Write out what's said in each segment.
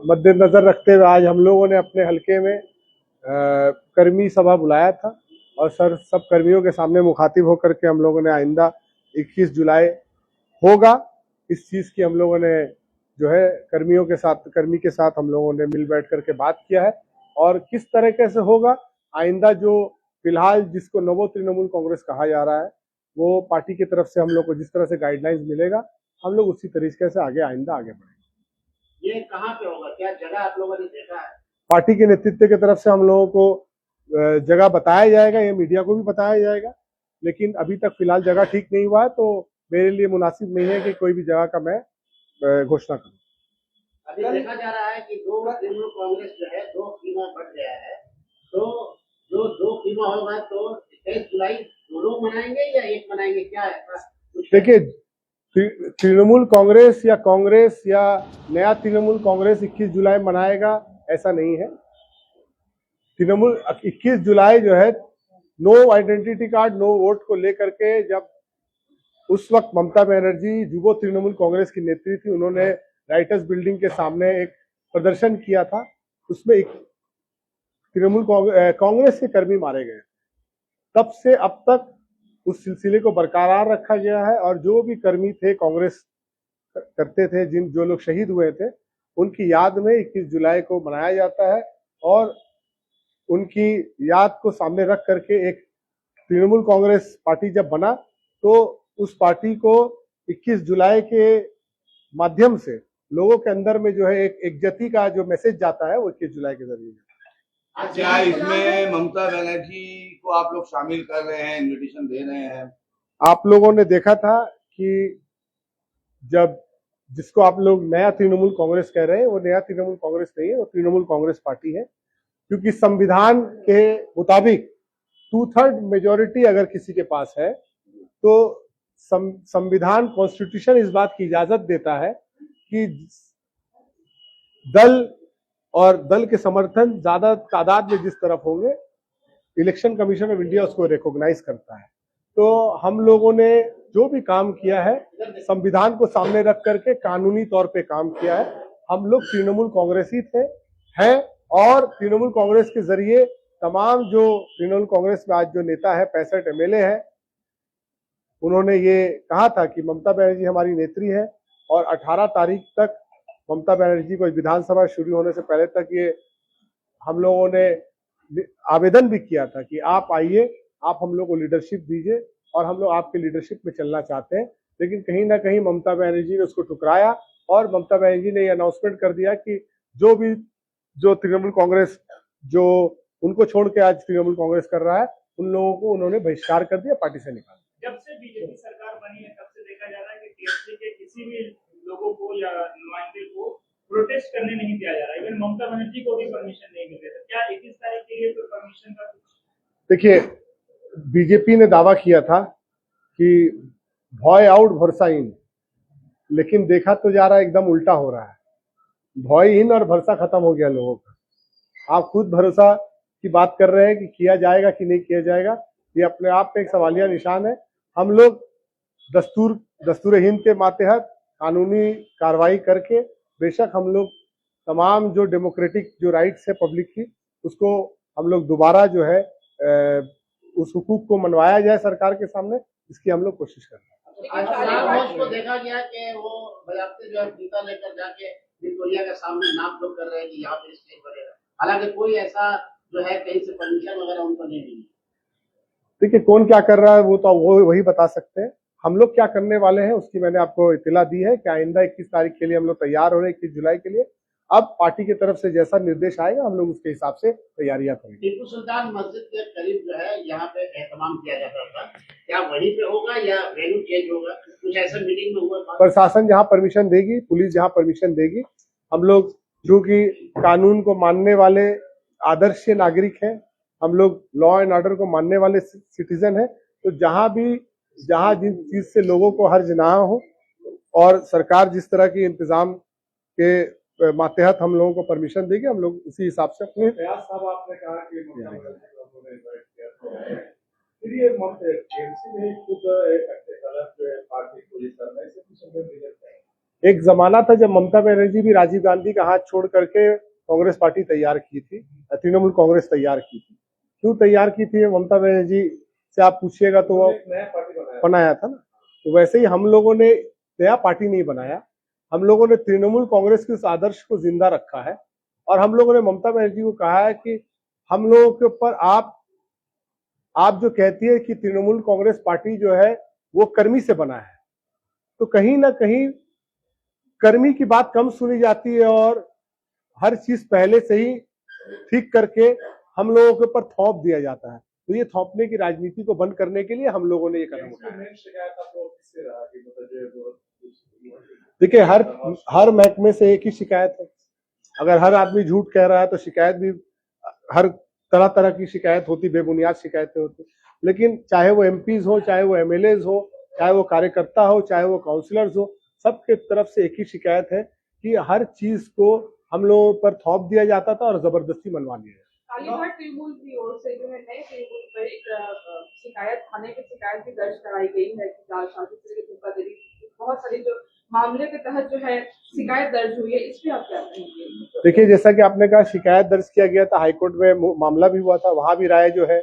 मद्देनजर रखते हुए आज हम लोगों ने अपने हलके में कर्मी सभा बुलाया था और सब कर्मियों के सामने मुखातिब होकर के हम लोगों ने आइंदा 21 जुलाई होगा इस चीज की हम लोगों ने जो है कर्मी के साथ हम लोगों ने मिल बैठ करके बात किया है। और किस तरीके से होगा आइंदा, जो फिलहाल जिसको नवो तृणमूल कांग्रेस कहा जा रहा है, वो पार्टी की तरफ से हम लोग को जिस तरह से गाइडलाइंस मिलेगा हम लोग उसी तरीके से आगे बढ़ेंगे। ये कहाँ पे होगा, क्या जगह आप लोगों ने देखा है? पार्टी के नेतृत्व की तरफ से हम लोगों को जगह बताया जाएगा, ये मीडिया को भी बताया जाएगा, लेकिन अभी तक फिलहाल जगह ठीक नहीं हुआ है तो मेरे लिए मुनासिब नहीं है कि कोई भी जगह का मैं घोषणा करूं। अभी देखा जा रहा है कि दो तृणमूल कांग्रेस जो है दो खीमा बढ़ गया है, तो जो दो खीमा होगा तो 23 जुलाई दोनों मनाएंगे या एक मनाएंगे, क्या है? देखिए, तृणमूल कांग्रेस या नया तृणमूल कांग्रेस 21 जुलाई मनाएगा ऐसा नहीं है। तृणमूल 21 जुलाई जो है no identity card no vote को लेकर के, जब उस वक्त ममता बनर्जी युवा तृणमूल कांग्रेस की नेत्री थी, उन्होंने राइटर्स बिल्डिंग के सामने एक प्रदर्शन किया था, उसमें तृणमूल कांग्रेस के कर्मी मारे गए। तब से अब तक उस सिलसिले को बरकरार रखा गया है और जो भी कर्मी थे कांग्रेस करते थे, जो लोग शहीद हुए थे, उनकी याद में 21 जुलाई को मनाया जाता है। और उनकी याद को सामने रख करके एक तृणमूल कांग्रेस पार्टी जब बना तो उस पार्टी को 21 जुलाई के माध्यम से लोगों के अंदर में जो है एक एकजती का जो मैसेज जाता है वो 21 जुलाई के जरिए। क्या इसमें ममता बनर्जी को आप लोग शामिल कर रहे हैं, इन्विटेशन दे रहे हैं? आप लोगों ने देखा था कि जब जिसको आप लोग नया तृणमूल कांग्रेस कह रहे हैं वो नया तृणमूल कांग्रेस नहीं है, वो तृणमूल कांग्रेस पार्टी है, क्योंकि संविधान के मुताबिक 2/3 मेजोरिटी अगर किसी के पास है तो संविधान कॉन्स्टिट्यूशन इस बात की इजाजत देता है कि दल और दल के समर्थन ज्यादा तादाद में जिस तरफ होंगे इलेक्शन कमीशन ऑफ इंडिया उसको रिकॉग्नाइज करता है। तो हम लोगों ने जो भी काम किया है संविधान को सामने रख करके कानूनी तौर पे काम किया है। हम लोग तृणमूल कांग्रेसी हैं और तृणमूल कांग्रेस के जरिए तमाम जो तृणमूल कांग्रेस में आज जो नेता है 65 MLA है, उन्होंने ये कहा था कि ममता बनर्जी हमारी नेत्री है और 18 तारीख तक ममता बनर्जी को विधानसभा शुरू होने से पहले तक ये हम लोगों ने आवेदन भी किया था कि आप आइए, आप हम लोग को लीडरशिप दीजिए और हम लोग आपके लीडरशिप में चलना चाहते हैं। लेकिन कहीं ना कहीं ममता बनर्जी ने उसको ठुकराया और ममता बनर्जी ने ये अनाउंसमेंट कर दिया कि जो तृणमूल कांग्रेस जो उनको छोड़ के आज तृणमूल कांग्रेस कर रहा है उन लोगों को उन्होंने बहिष्कार कर दिया, पार्टी से निकाल दिया। जब से बीजेपी सरकार बनी है तब से देखा जा रहा है कि टीएमसी के किसी भी लोगों को या नुमाइंदे को प्रोटेस्ट करने नहीं दिया जा रहा है। इवन ममता बनर्जी को भी परमिशन नहीं मिल रही। क्या 21 तारीख के लिए तो परमिशन का कुछ? देखिए, बीजेपी ने दावा किया था कि भॉय आउट भरोसा इन, लेकिन देखा तो जा रहा है एकदम उल्टा हो रहा है। भॉय इन और भरोसा खत्म हो गया लोगों का। आप खुद भरोसा की बात कर रहे हैं कि किया जाएगा कि नहीं किया जाएगा, ये अपने आप में एक सवालिया निशान है। हम लोग दस्तूर हिंद के मातहत कानूनी कार्रवाई करके बेशक हम लोग तमाम जो डेमोक्रेटिक जो राइट्स है पब्लिक की उसको हम लोग दोबारा जो है उस हुकूक को मनवाया जाए सरकार के सामने, इसकी हम लोग कोशिश कर रहे हैं। तो देखा गया कि वो बजाते जो है फीता लेकर जाके विक्टोरिया के सामने नाम लोग कर रहे हैं कि यहाँ पे स्टेज बनेगा, हालांकि कोई ऐसा जो है कहीं से परमिशन वगैरह उनको नहीं मिली। देखिए, कौन क्या कर रहा है वो तो वही बता सकते हैं। हम लोग क्या करने वाले हैं उसकी मैंने आपको इत्तला दी है कि आइंदा 21 तारीख के लिए हम लोग तैयार हो रहे हैं, 21 जुलाई के लिए। अब पार्टी की तरफ से जैसा निर्देश आएगा हम लोग उसके हिसाब से तैयारियां करेंगे। टीपू सुल्तान मस्जिद के करीब जो है यहाँ पे एहतमाम किया जाता था, क्या वहीं पे होगा या वेन्यू चेंज होगा? कुछ ऐसा मीटिंग में हुआ? प्रशासन जहाँ परमिशन देगी, पुलिस जहाँ परमिशन देगी, हम लोग जो कि कानून को मानने वाले आदर्श नागरिक हैं, हम लोग लॉ एंड ऑर्डर को मानने वाले सिटीजन हैं, तो जहाँ जिस चीज से लोगों को हर्ज ना हो और सरकार जिस तरह की इंतजाम के मातहत हम लोगों को परमिशन देगी, हम लोग उसी हिसाब से अपने आपने कहा कि एक जमाना था जब ममता बनर्जी भी राजीव गांधी का हाथ छोड़ करके कांग्रेस पार्टी तैयार की थी, तृणमूल कांग्रेस तैयार की थी। क्यों तैयार की थी ममता बनर्जी से आप पूछिएगा तो वो बनाया था ना। तो वैसे ही हम लोगों ने नया पार्टी नहीं बनाया, हम लोगों ने तृणमूल कांग्रेस के उस आदर्श को जिंदा रखा है। और हम लोगों ने ममता बनर्जी को कहा है कि हम लोगों के ऊपर आप जो कहती है कि तृणमूल कांग्रेस पार्टी जो है वो कर्मी से बना है, तो कहीं ना कहीं कर्मी की बात कम सुनी जाती है और हर चीज पहले से ही ठीक करके हम लोगों के ऊपर थोप दिया जाता है। तो ये थोपने की राजनीति को बंद करने के लिए हम लोगों ने ये कदम उठाया। देखिए, हर महकमे से एक ही शिकायत है। अगर हर आदमी झूठ कह रहा है तो शिकायत भी हर तरह तरह की शिकायत होती, बेबुनियाद शिकायतें होती। लेकिन चाहे वो एमपीज हो, चाहे वो एमएलएज हो, चाहे वो कार्यकर्ता हो, चाहे वो काउंसलर्स हो, सबके तरफ से एक ही शिकायत है कि हर चीज को हम लोगों पर थोप दिया जाता था और जबरदस्ती मनवा लिया जाता। कालीघाट तृणमूल की ओर से जो है नए तृणमूल पर एक शिकायत थाने की शिकायत भी दर्ज कराई गई है कि जालसाजी से धोखाधड़ी बहुत सारे जो मामले के तहत जो है शिकायत दर्ज हुई है, इस पे आप क्या कहेंगे? देखिए, जैसा कि आपने कहा शिकायत दर्ज किया गया था, हाईकोर्ट में मामला भी हुआ था, वहां भी राय जो है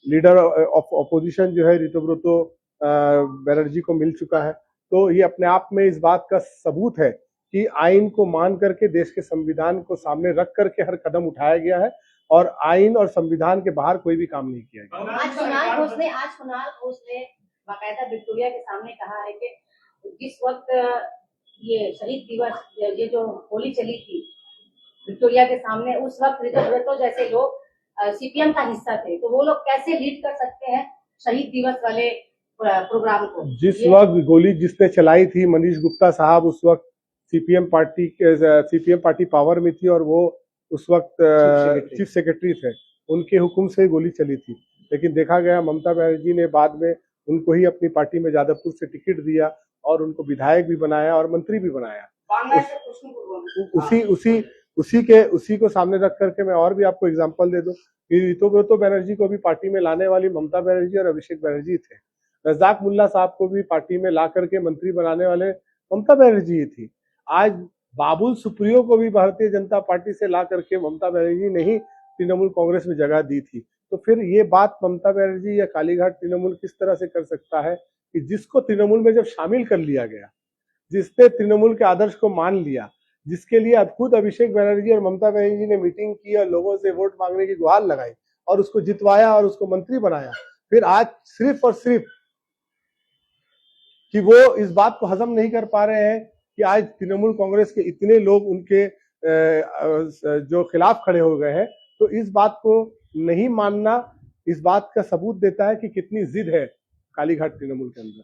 लीडर ऑफ ऑपोजिशन जो है ऋतुव्रतो बनर्जी को मिल चुका है। तो ये अपने आप में इस बात का सबूत है कि आइन को मान करके, देश के संविधान को सामने रख करके हर कदम उठाया गया है और आइन और संविधान के बाहर कोई भी काम नहीं किया गया। आज कुणाल घोष ने बाकायदा विक्टोरिया के सामने कहा है कि जिस वक्त ये शहीद दिवस, ये जो होली चली थी विक्टोरिया के सामने, उस वक्त ऋतुव्रतो जैसे लोग सीपीएम का हिस्सा थे, तो वो लोग कैसे लीड कर सकते हैं शहीद दिवस वाले प्रोग्राम को? जिस वक्त गोली जिसने चलाई थी मनीष गुप्ता साहब, उस वक्त सीपीएम पार्टी पावर में थी और वो उस वक्त चीफ सेक्रेटरी थे, उनके हुक्म से गोली चली थी। लेकिन देखा गया मामता बनर्जी ने बाद में उनको ही अपनी पार्टी में जादवपुर से टिकट दिया और उनको विधायक भी बनाया और मंत्री भी बनाया। उसी को सामने रख करके मैं और भी आपको एग्जांपल दे दूं कि ऋतुव्रतो बनर्जी को भी पार्टी में लाने वाली ममता बनर्जी और अभिषेक बनर्जी थे। रजाक मुल्ला साहब को भी पार्टी में ला करके मंत्री बनाने वाले ममता बनर्जी ही थी। आज बाबुल सुप्रियो को भी भारतीय जनता पार्टी से ला करके ममता बनर्जी ने ही तृणमूल कांग्रेस में जगह दी थी। तो फिर ये बात ममता बनर्जी या कालीघाट तृणमूल किस तरह से कर सकता है कि जिसको तृणमूल में जब शामिल कर लिया गया, जिसने तृणमूल के आदर्श को मान लिया, जिसके लिए खुद अभिषेक बनर्जी और ममता बनर्जी ने मीटिंग की और लोगों से वोट मांगने की गुहार लगाई और उसको जितवाया और उसको मंत्री बनाया, फिर आज सिर्फ और सिर्फ कि वो इस बात को हजम नहीं कर पा रहे हैं कि आज तृणमूल कांग्रेस के इतने लोग उनके जो खिलाफ खड़े हो गए हैं, तो इस बात को नहीं मानना इस बात का सबूत देता है कि कितनी जिद है कालीघाट तृणमूल के अंदर।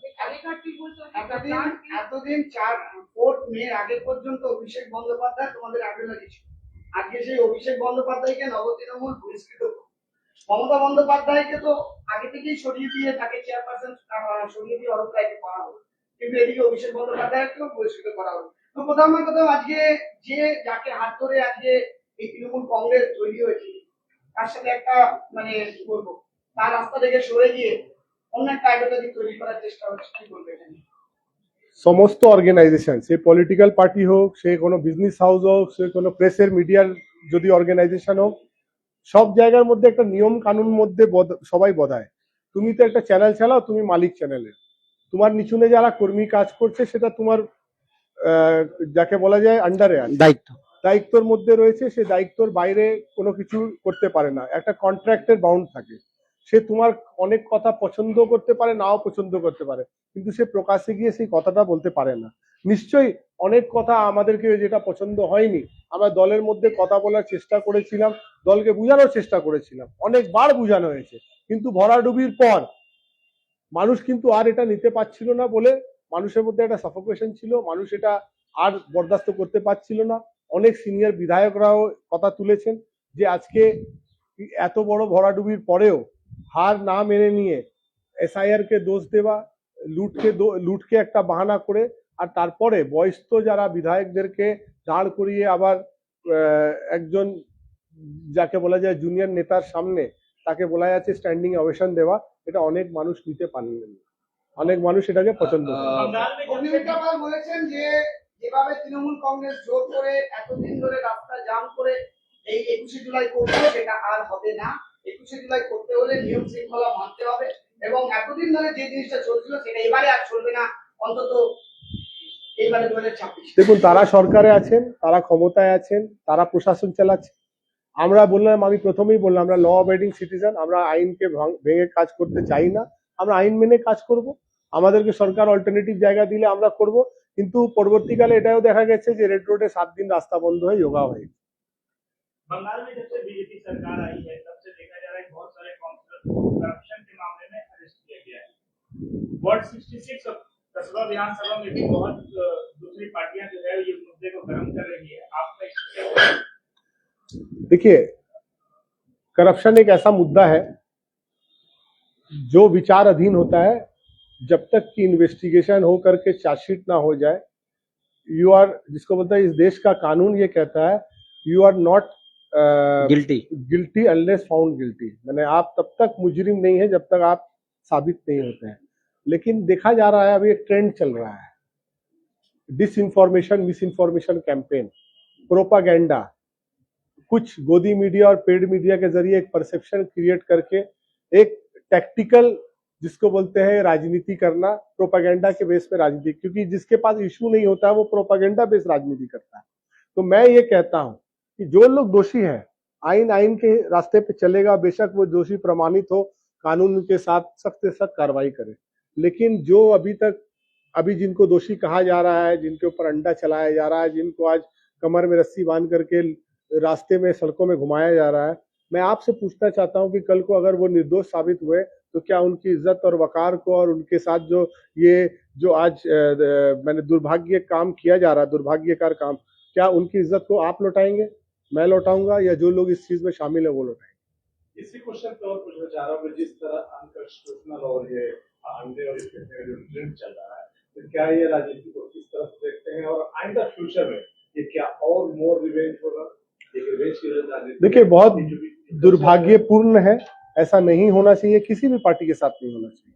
এতদিন 4 মের আগে পর্যন্ত অভিষেক বন্দ্যোপাধ্যায় তোমাদের আগে লাগিয়েছিল। আজকে সেই অভিষেক বন্দ্যোপাধ্যায়কে নবতৃণমূল পুরস্কৃত করো। মমতা বন্দ্যোপাধ্যায়কে তো আগে থেকেই সরিয়ে দিয়ে তাকে চেয়ারপারসন সরিয়ে দিয়ে অরূপ রায়কে করা হলো, কিন্তু এদিকে অভিষেক বন্দ্যোপাধ্যায়কেও পুরস্কৃত করা হলো। তো কোথাও না কোথাও আজকে যে যাকে হাত ধরে আজকে এই তৃণমূল কংগ্রেস তৈরি হয়েছে তার সাথে একটা মানে কি বলবো, তার রাস্তা থেকে সরে গিয়ে অন্য একটা আইডিওলজি তৈরি করার চেষ্টা হচ্ছে, কি বলবে এটা নিয়ে? সমস্ত অর্গানাইজেশন, সে পলিটিক্যাল পার্টি হোক, সে কোনো বিজনেস হাউস হোক, সে কোনো প্রেসের মিডিয়ার যদি অর্গানাইজেশন হোক, সব জায়গার মধ্যে একটা নিয়ম কানুন মধ্যে সবাই বধায়। তুমি তো একটা চ্যানেল চালাও, তুমি মালিক চ্যানেলের, তোমার নিচুনে যারা কর্মী কাজ করছে সেটা তোমার যাকে বলা যায় আন্ডারে দায়িত্বর মধ্যে রয়েছে, সে দায়িত্বর বাইরে কোনো কিছু করতে পারে না। একটা কন্ট্রাক্টের বাউন্ড থাকে, সে তোমার অনেক কথা পছন্দ করতে পারে, নাও পছন্দ করতে পারে, কিন্তু সে প্রকাশ্যে গিয়ে সেই কথাটা বলতে পারে না। নিশ্চয়ই অনেক কথা আমাদেরকে যেটা পছন্দ হয়নি, আমরা দলের মধ্যে কথা বলার চেষ্টা করেছিলাম, দলকে বোঝানোর চেষ্টা করেছিলাম, অনেকবার বোঝানো হয়েছে, কিন্তু ভরাডুবির পর মানুষ কিন্তু আর এটা নিতে পারছিল না বলে মানুষের মধ্যে একটা সাফোকেশন ছিল, মানুষ এটা আর বরদাস্ত করতে পারছিল না। অনেক সিনিয়র বিধায়করাও কথা তুলেছেন যে আজকে এত বড় ভরাডুবির পরেও হার না মেনে নিয়ে এসআইআর কে দোষ দেওয়া, লুটকে একটা বাহানা করে, আর তারপরে বয়স্ক যারা বিধায়কদেরকে দাঁড় করিয়ে আবার একজন যাকে বলা যায় জুনিয়র নেতার সামনে তাকে বলা যাচ্ছে স্ট্যান্ডিং অবেশন দেওয়া, এটা অনেক মানুষ নিতে পারলেন না, অনেক মানুষ এটাকে পছন্দ করেন। বলেছেন যে যেভাবে তৃণমূল কংগ্রেস জোর করে এতদিন ধরে রাস্তা জাম করে এই 21শে জুলাই করছে, সেটা আর হবে না। 21শে জুলাই করতে হলে নিয়ম শৃঙ্খলা মানতে হবে, এবং এতদিন ধরে যে জিনিসটা চলছিল সেটা এবারে আর চলবে না, অন্তত এইবারে 2026। দেখুন, তারা সরকারে আছেন, তারা ক্ষমতায় আছেন, তারা প্রশাসন চালাচ্ছে। আমরা বললাম, আমি প্রথমেই বললাম, আমরা ল অ্যাবাইডিং সিটিজেন, আমরা আইনকে ভেঙে কাজ করতে চাই না, আমরা আইন মেনে কাজ করব। আমাদেরকে সরকার অল্টারনেটিভ জায়গা দিলে আমরা করব। কিন্তু পরবর্তীকালে এটাও দেখা গেছে যে রেড রোডে 7 दिन रास्ता बंद হয়ে योगा হয়ে गया। बंगाल में जब से बीजेपी सरकार आई है तब से देखा जा रहा है कि बहुत सारे काउंसलर को करप्शन के मामले में अरेस्ट किया गया है। वार्ड 66 और कसबा विधानसभा में भी बहुत दूसरी पार्टियां जो है ये मुद्दे को गर्म कर रही है। आपका इस पे क्या? देखिए, करप्शन एक ऐसा मुद्दा है जो विचार अधीन होता है। जब तक की इन्वेस्टिगेशन हो करके चार्जशीट ना हो जाए, यू आर, जिसको बोलते हैं, इस देश का कानून ये कहता है you are not guilty unless found guilty. मैंने आप तब तक मुजरिम नहीं है जब तक आप साबित नहीं होते हैं। लेकिन देखा जा रहा है, अभी एक ट्रेंड चल रहा है, disinformation, miss information campaign, propaganda, कुछ गोदी मीडिया और पेड मीडिया के जरिए एक परसेप्शन क्रिएट करके एक टैक्टिकल, जिसको बोलते हैं, राजनीति करना, प्रोपागेंडा के बेस पे राजनीति, क्योंकि जिसके पास इशू नहीं होता है वो प्रोपागेंडा बेस राजनीति करता है। तो मैं ये कहता हूं कि जो लोग दोषी हैं, आइन के रास्ते पे चलेगा, बेशक वो दोषी प्रमाणित हो, कानून के साथ सख्त से सख्त कार्रवाई करे। लेकिन जो अभी जिनको दोषी कहा जा रहा है, जिनके ऊपर अंडा चलाया जा रहा है, जिनको आज कमर में रस्सी बांध करके रास्ते में, सड़कों में घुमाया जा रहा है, मैं आपसे पूछना चाहता हूं कि कल को अगर वो निर्दोष साबित हुए तो क्या उनकी इज्जत और वकार को, और उनके साथ जो आज मैंने दुर्भाग्य काम किया जा रहा है, दुर्भाग्यकार काम, क्या उनकी इज्जत को आप लौटाएंगे, मैं लौटाऊंगा, या जो लोग इस चीज में शामिल है वो लौटाएंगे? इसी क्वेश्चन पे और पूछना चाह रहा हूँ कि जिस तरह अनकॉन्स्टिट्यूशनल और ये अंडे और इसके जो ट्रेंड चल रहा है, तो क्या ये राजनीति को किस तरह से देखते हैं, और आइंदा फ्यूचर में ये क्या और मोर रिवेंज होगा? देखिए, बहुत दुर्भाग्यपूर्ण है, ऐसा नहीं होना चाहिए, किसी भी पार्टी के साथ नहीं होना चाहिए।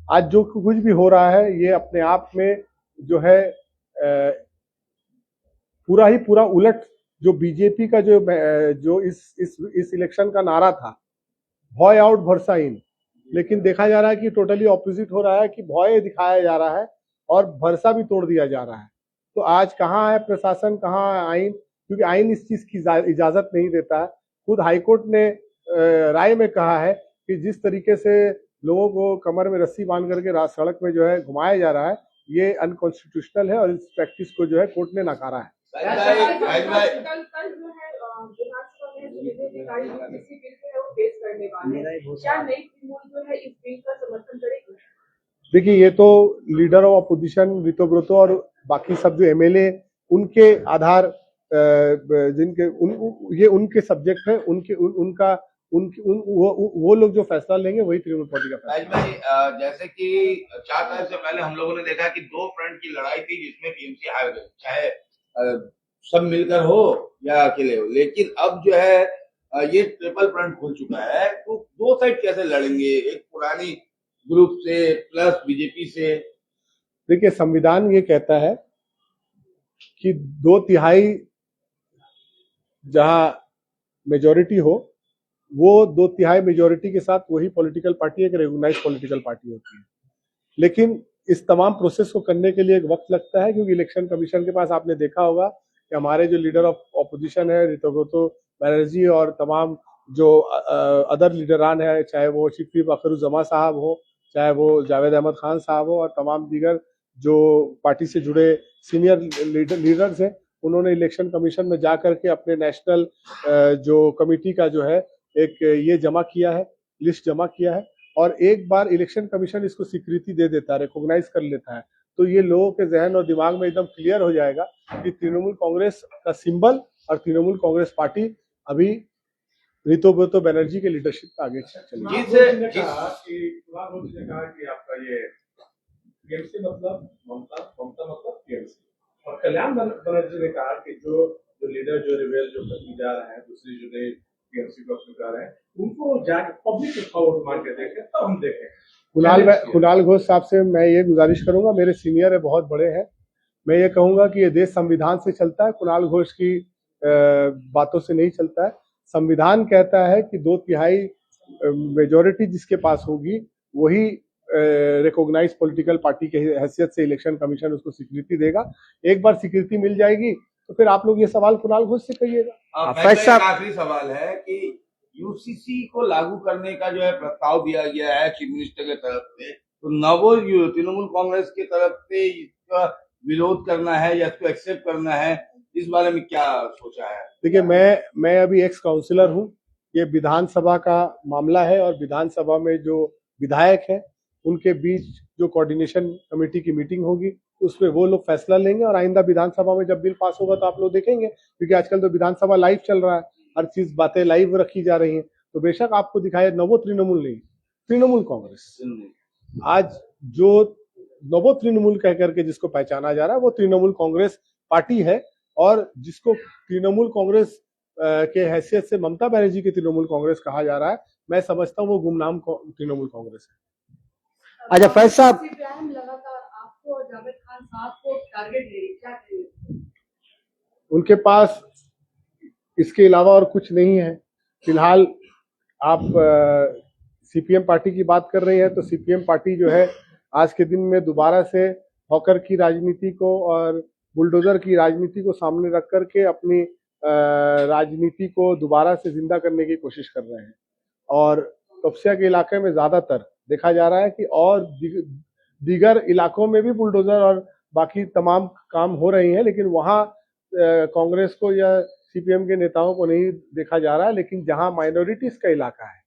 आज जो कुछ भी हो रहा है ये अपने आप में जो है पूरा ही पूरा उलट, जो बीजेपी का जो इस इलेक्शन का नारा था, भॉय आउट भरोसा इन, लेकिन देखा जा रहा है कि टोटली ऑपोजिट हो रहा है, कि भॉय दिखाया जा रहा है और भरोसा भी तोड़ दिया जा रहा है। तो आज कहाँ है प्रशासन, कहाँ है आइन? क्योंकि आइन इस चीज की इजाजत नहीं देता है। खुद हाईकोर्ट ने राय में कहा है कि जिस तरीके से लोगों को कमर में रस्सी बांध करके सड़क में जो है घुमाया जा रहा है, ये अनकॉन्स्टिट्यूशनल है, और इस प्रैक्टिस को जो है कोर्ट ने नकारा है। देखिए, ये तो लीडर ऑफ अपोजिशन ऋतो ब्रतो और बाकी सब जो एमएलए, उनके आधार जिनके ये उनके सब्जेक्ट है, वो लोग जो फैसला लेंगे वही तृणमूल पार्टी का फैसला। भाई, जैसे कि 4 साल से पहले हम लोगों ने देखा कि 2 फ्रंट की लड़ाई थी जिसमें टीएमसी हार गई, चाहे सब मिलकर हो या अकेले हो। लेकिन अब जो है ये ट्रिपल फ्रंट खुल चुका है, तो 2 साइड कैसे लड़ेंगे, एक पुरानी ग्रुप से प्लस बीजेपी से? देखिए, संविधान ये कहता है कि 2/3 जहां मेजॉरिटी हो, वो 2/3 मेजॉरिटी के साथ वही पॉलिटिकल पार्टी एक रेकग्नाइज पॉलिटिकल पार्टी होती है। लेकिन इस तमाम प्रोसेस को करने के लिए एक वक्त लगता है, क्योंकि इलेक्शन कमीशन के पास आपने देखा होगा कि हमारे जो लीडर ऑफ ऑपोजिशन है, ऋतुव्रत बनर्जी, और तमाम जो अदर लीडरान है, चाहे वो चीफ व्हिप अखरुज्जमा साहब हो, चाहे वो जावेद अहमद खान साहब हो, और तमाम दीगर जो पार्टी से जुड़े सीनियर लीडर्स हैं, उन्होंने इलेक्शन कमीशन में जाकर के अपने नेशनल जो कमेटी का जो है एक ये जमा किया है, लिस्ट जमा किया है, और एक बार इलेक्शन कमीशन इसको स्वीकृति दे देता है, रिकॉग्नाइज कर लेता है, तो ये लोगों के जहन और दिमाग में एकदम क्लियर हो जाएगा कि तृणमूल कांग्रेस का सिंबल और तृणमूल कांग्रेस पार्टी अभी ऋतुव्रत बनर्जी के लीडरशिप पे आगे चलेगी। ने कहा कि आपका ये टीएमसी मतलब ममता मतलब टीएमसी, और कल्याण बनर्जी ने कहा कि जो लीडर जो रिवेल जो करने जा रहे हैं, दूसरी जो नई टीएमसी को अपने जा रहे हैं, उनको जाके पब्लिक के फॉरवर्ड मांग के देखें, तब हम देखें। कुणाल घोष साहब से मैं ये गुजारिश करूंगा, मेरे सीनियर है, बहुत बड़े हैं, मैं ये कहूंगा कि ये देश संविधान से चलता है, कुणाल घोष की बातों से नहीं चलता है। संविधान कहता है कि 2/3 मेजोरिटी जिसके पास होगी वही रिकॉग्नाइज पॉलिटिकल पार्टी के हैसियत से इलेक्शन कमीशन उसको स्वीकृति देगा। एक बार स्वीकृति मिल जाएगी तो फिर आप लोग ये सवाल कुणाल घोष से कहिएगा। फैसला एक आखिरी सवाल है कि यूसीसी को लागू करने का जो है प्रस्ताव दिया गया है चीफ मिनिस्टर की तरफ से, तो नवो तृणमूल कांग्रेस की तरफ से इसका विरोध करना है या इसको एक्सेप्ट करना है, इस बारे में क्या सोचा है? देखिए, मैं अभी एक्स काउंसिलर हूँ। ये विधानसभा का मामला है और विधानसभा में जो विधायक हैं उनके बीच जो कोऑर्डिनेशन कमेटी की मीटिंग होगी उसमें वो लोग फैसला लेंगे और आइंदा विधानसभा में जब बिल पास होगा तो आप लोग देखेंगे, क्योंकि आजकल तो विधानसभा लाइव चल रहा है, हर चीज बातें लाइव रखी जा रही हैं। तो बेशक आपको दिखाए नवो तृणमूल नहीं, तृणमूल कांग्रेस। आज जो नवो तृणमूल कह करके जिसको पहचाना जा रहा है वो तृणमूल कांग्रेस पार्टी है, और जिसको तृणमूल कांग्रेस के हैसियत से ममता बनर्जी की तृणमूल कांग्रेस कहा जा रहा है, मैं समझता हूँ वो गुमनाम तृणमूल कांग्रेस है। अच्छा फैज साहब, लगातार आपको और जावेद खान साहब को टारगेट ले रही, क्या कहिए? उनके पास इसके अलावा और कुछ नहीं है। फिलहाल आप सीपीएम पार्टी की बात कर रही हैं, तो सीपीएम पार्टी जो है आज के दिन में दोबारा से हॉकर की राजनीति को और बुलडोजर की राजनीति को सामने रख करके अपनी राजनीति को दोबारा से जिंदा करने की कोशिश कर रहे हैं। और तपसिया के इलाके में ज्यादातर देखा जा रहा है कि और दीगर इलाकों में भी बुलडोजर और बाकी तमाम काम हो रही हैं, लेकिन वहाँ कांग्रेस को या सीपीएम के नेताओं को नहीं देखा जा रहा है। लेकिन जहाँ माइनॉरिटीज का इलाका है,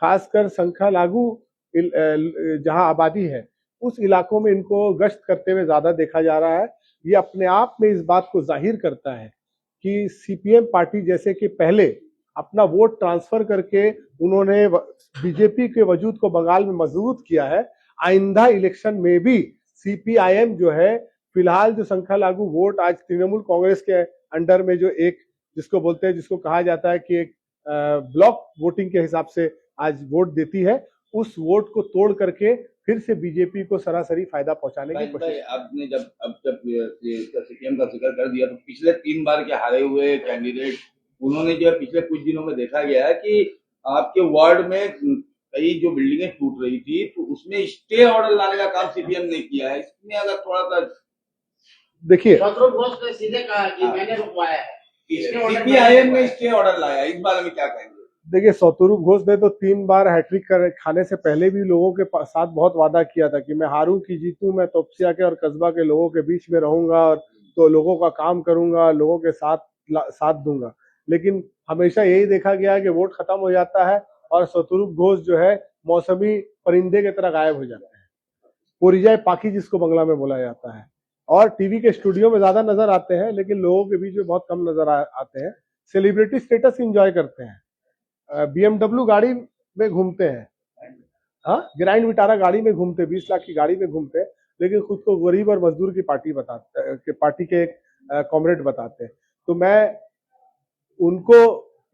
खासकर संख्या लागू जहाँ आबादी है, उस इलाकों में इनको गश्त करते हुए ज्यादा देखा जा रहा है। ये अपने आप में इस बात को जाहिर करता है कि सीपीएम पार्टी जैसे कि पहले अपना वोट ट्रांसफर करके उन्होंने बीजेपी के वजूद को बंगाल में मजबूत किया है, आइंदा इलेक्शन में भी सीपीआईएम जो है फिलहाल जो संख्या लागू वोट आज तृणमूल कांग्रेस के अंडर में जो एक जिसको बोलते हैं, जिसको कहा जाता है कि एक ब्लॉक वोटिंग के हिसाब से आज वोट देती है, उस वोट को तोड़ करके फिर से बीजेपी को सरासरी फायदा पहुंचाने की कोशिश। आपने जब सीपीएम का जिक्र कर दिया, तो पिछले 3 बार के हारे हुए कैंडिडेट उन्होंने जो है पिछले कुछ दिनों में देखा गया है कि आपके वार्ड में कई जो बिल्डिंगें टूट रही थी तो उसमें स्टे ऑर्डर लाने का काम सीपीएम ने किया है। इसमें अगर थोड़ा सा देखिए, शत्रुघ्न घोष ने सीधे कहा कि मैंने रुकवाया है, सीपीआईएम ने स्टे ऑर्डर लाया, इस बारे में क्या कहेंगे? देखिए, शत्रुघ्न घोष ने तो 3 बार हैट्रिक खाने से पहले भी लोगों के साथ बहुत वादा किया था कि मैं हारूं कि जीतूं, मैं तोपसिया के और कस्बा के लोगों के बीच में रहूंगा और तो लोगों का काम करूंगा, लोगों के साथ दूंगा। लेकिन हमेशा यही देखा गया है कि वोट खत्म हो जाता है और शत्रुघ्न घोष जो है मौसमी परिंदे की तरह गायब हो जाते हैं, पोरिजाई पाखी जिसको बंगला में बोला जाता है, और टीवी के स्टूडियो में ज्यादा नजर आते हैं लेकिन लोगों के बीच में बहुत कम नजर आते हैं। सेलिब्रिटी स्टेटस एंजॉय करते हैं, BMW गाड़ी में घूमते हैं, हाँ, ग्रैंड विटारा गाड़ी में घूमते, 20 लाख की गाड़ी में घूमते हैं, लेकिन खुद को गरीब और मजदूर की पार्टी के एक कॉमरेड बताते हैं। तो मैं उनको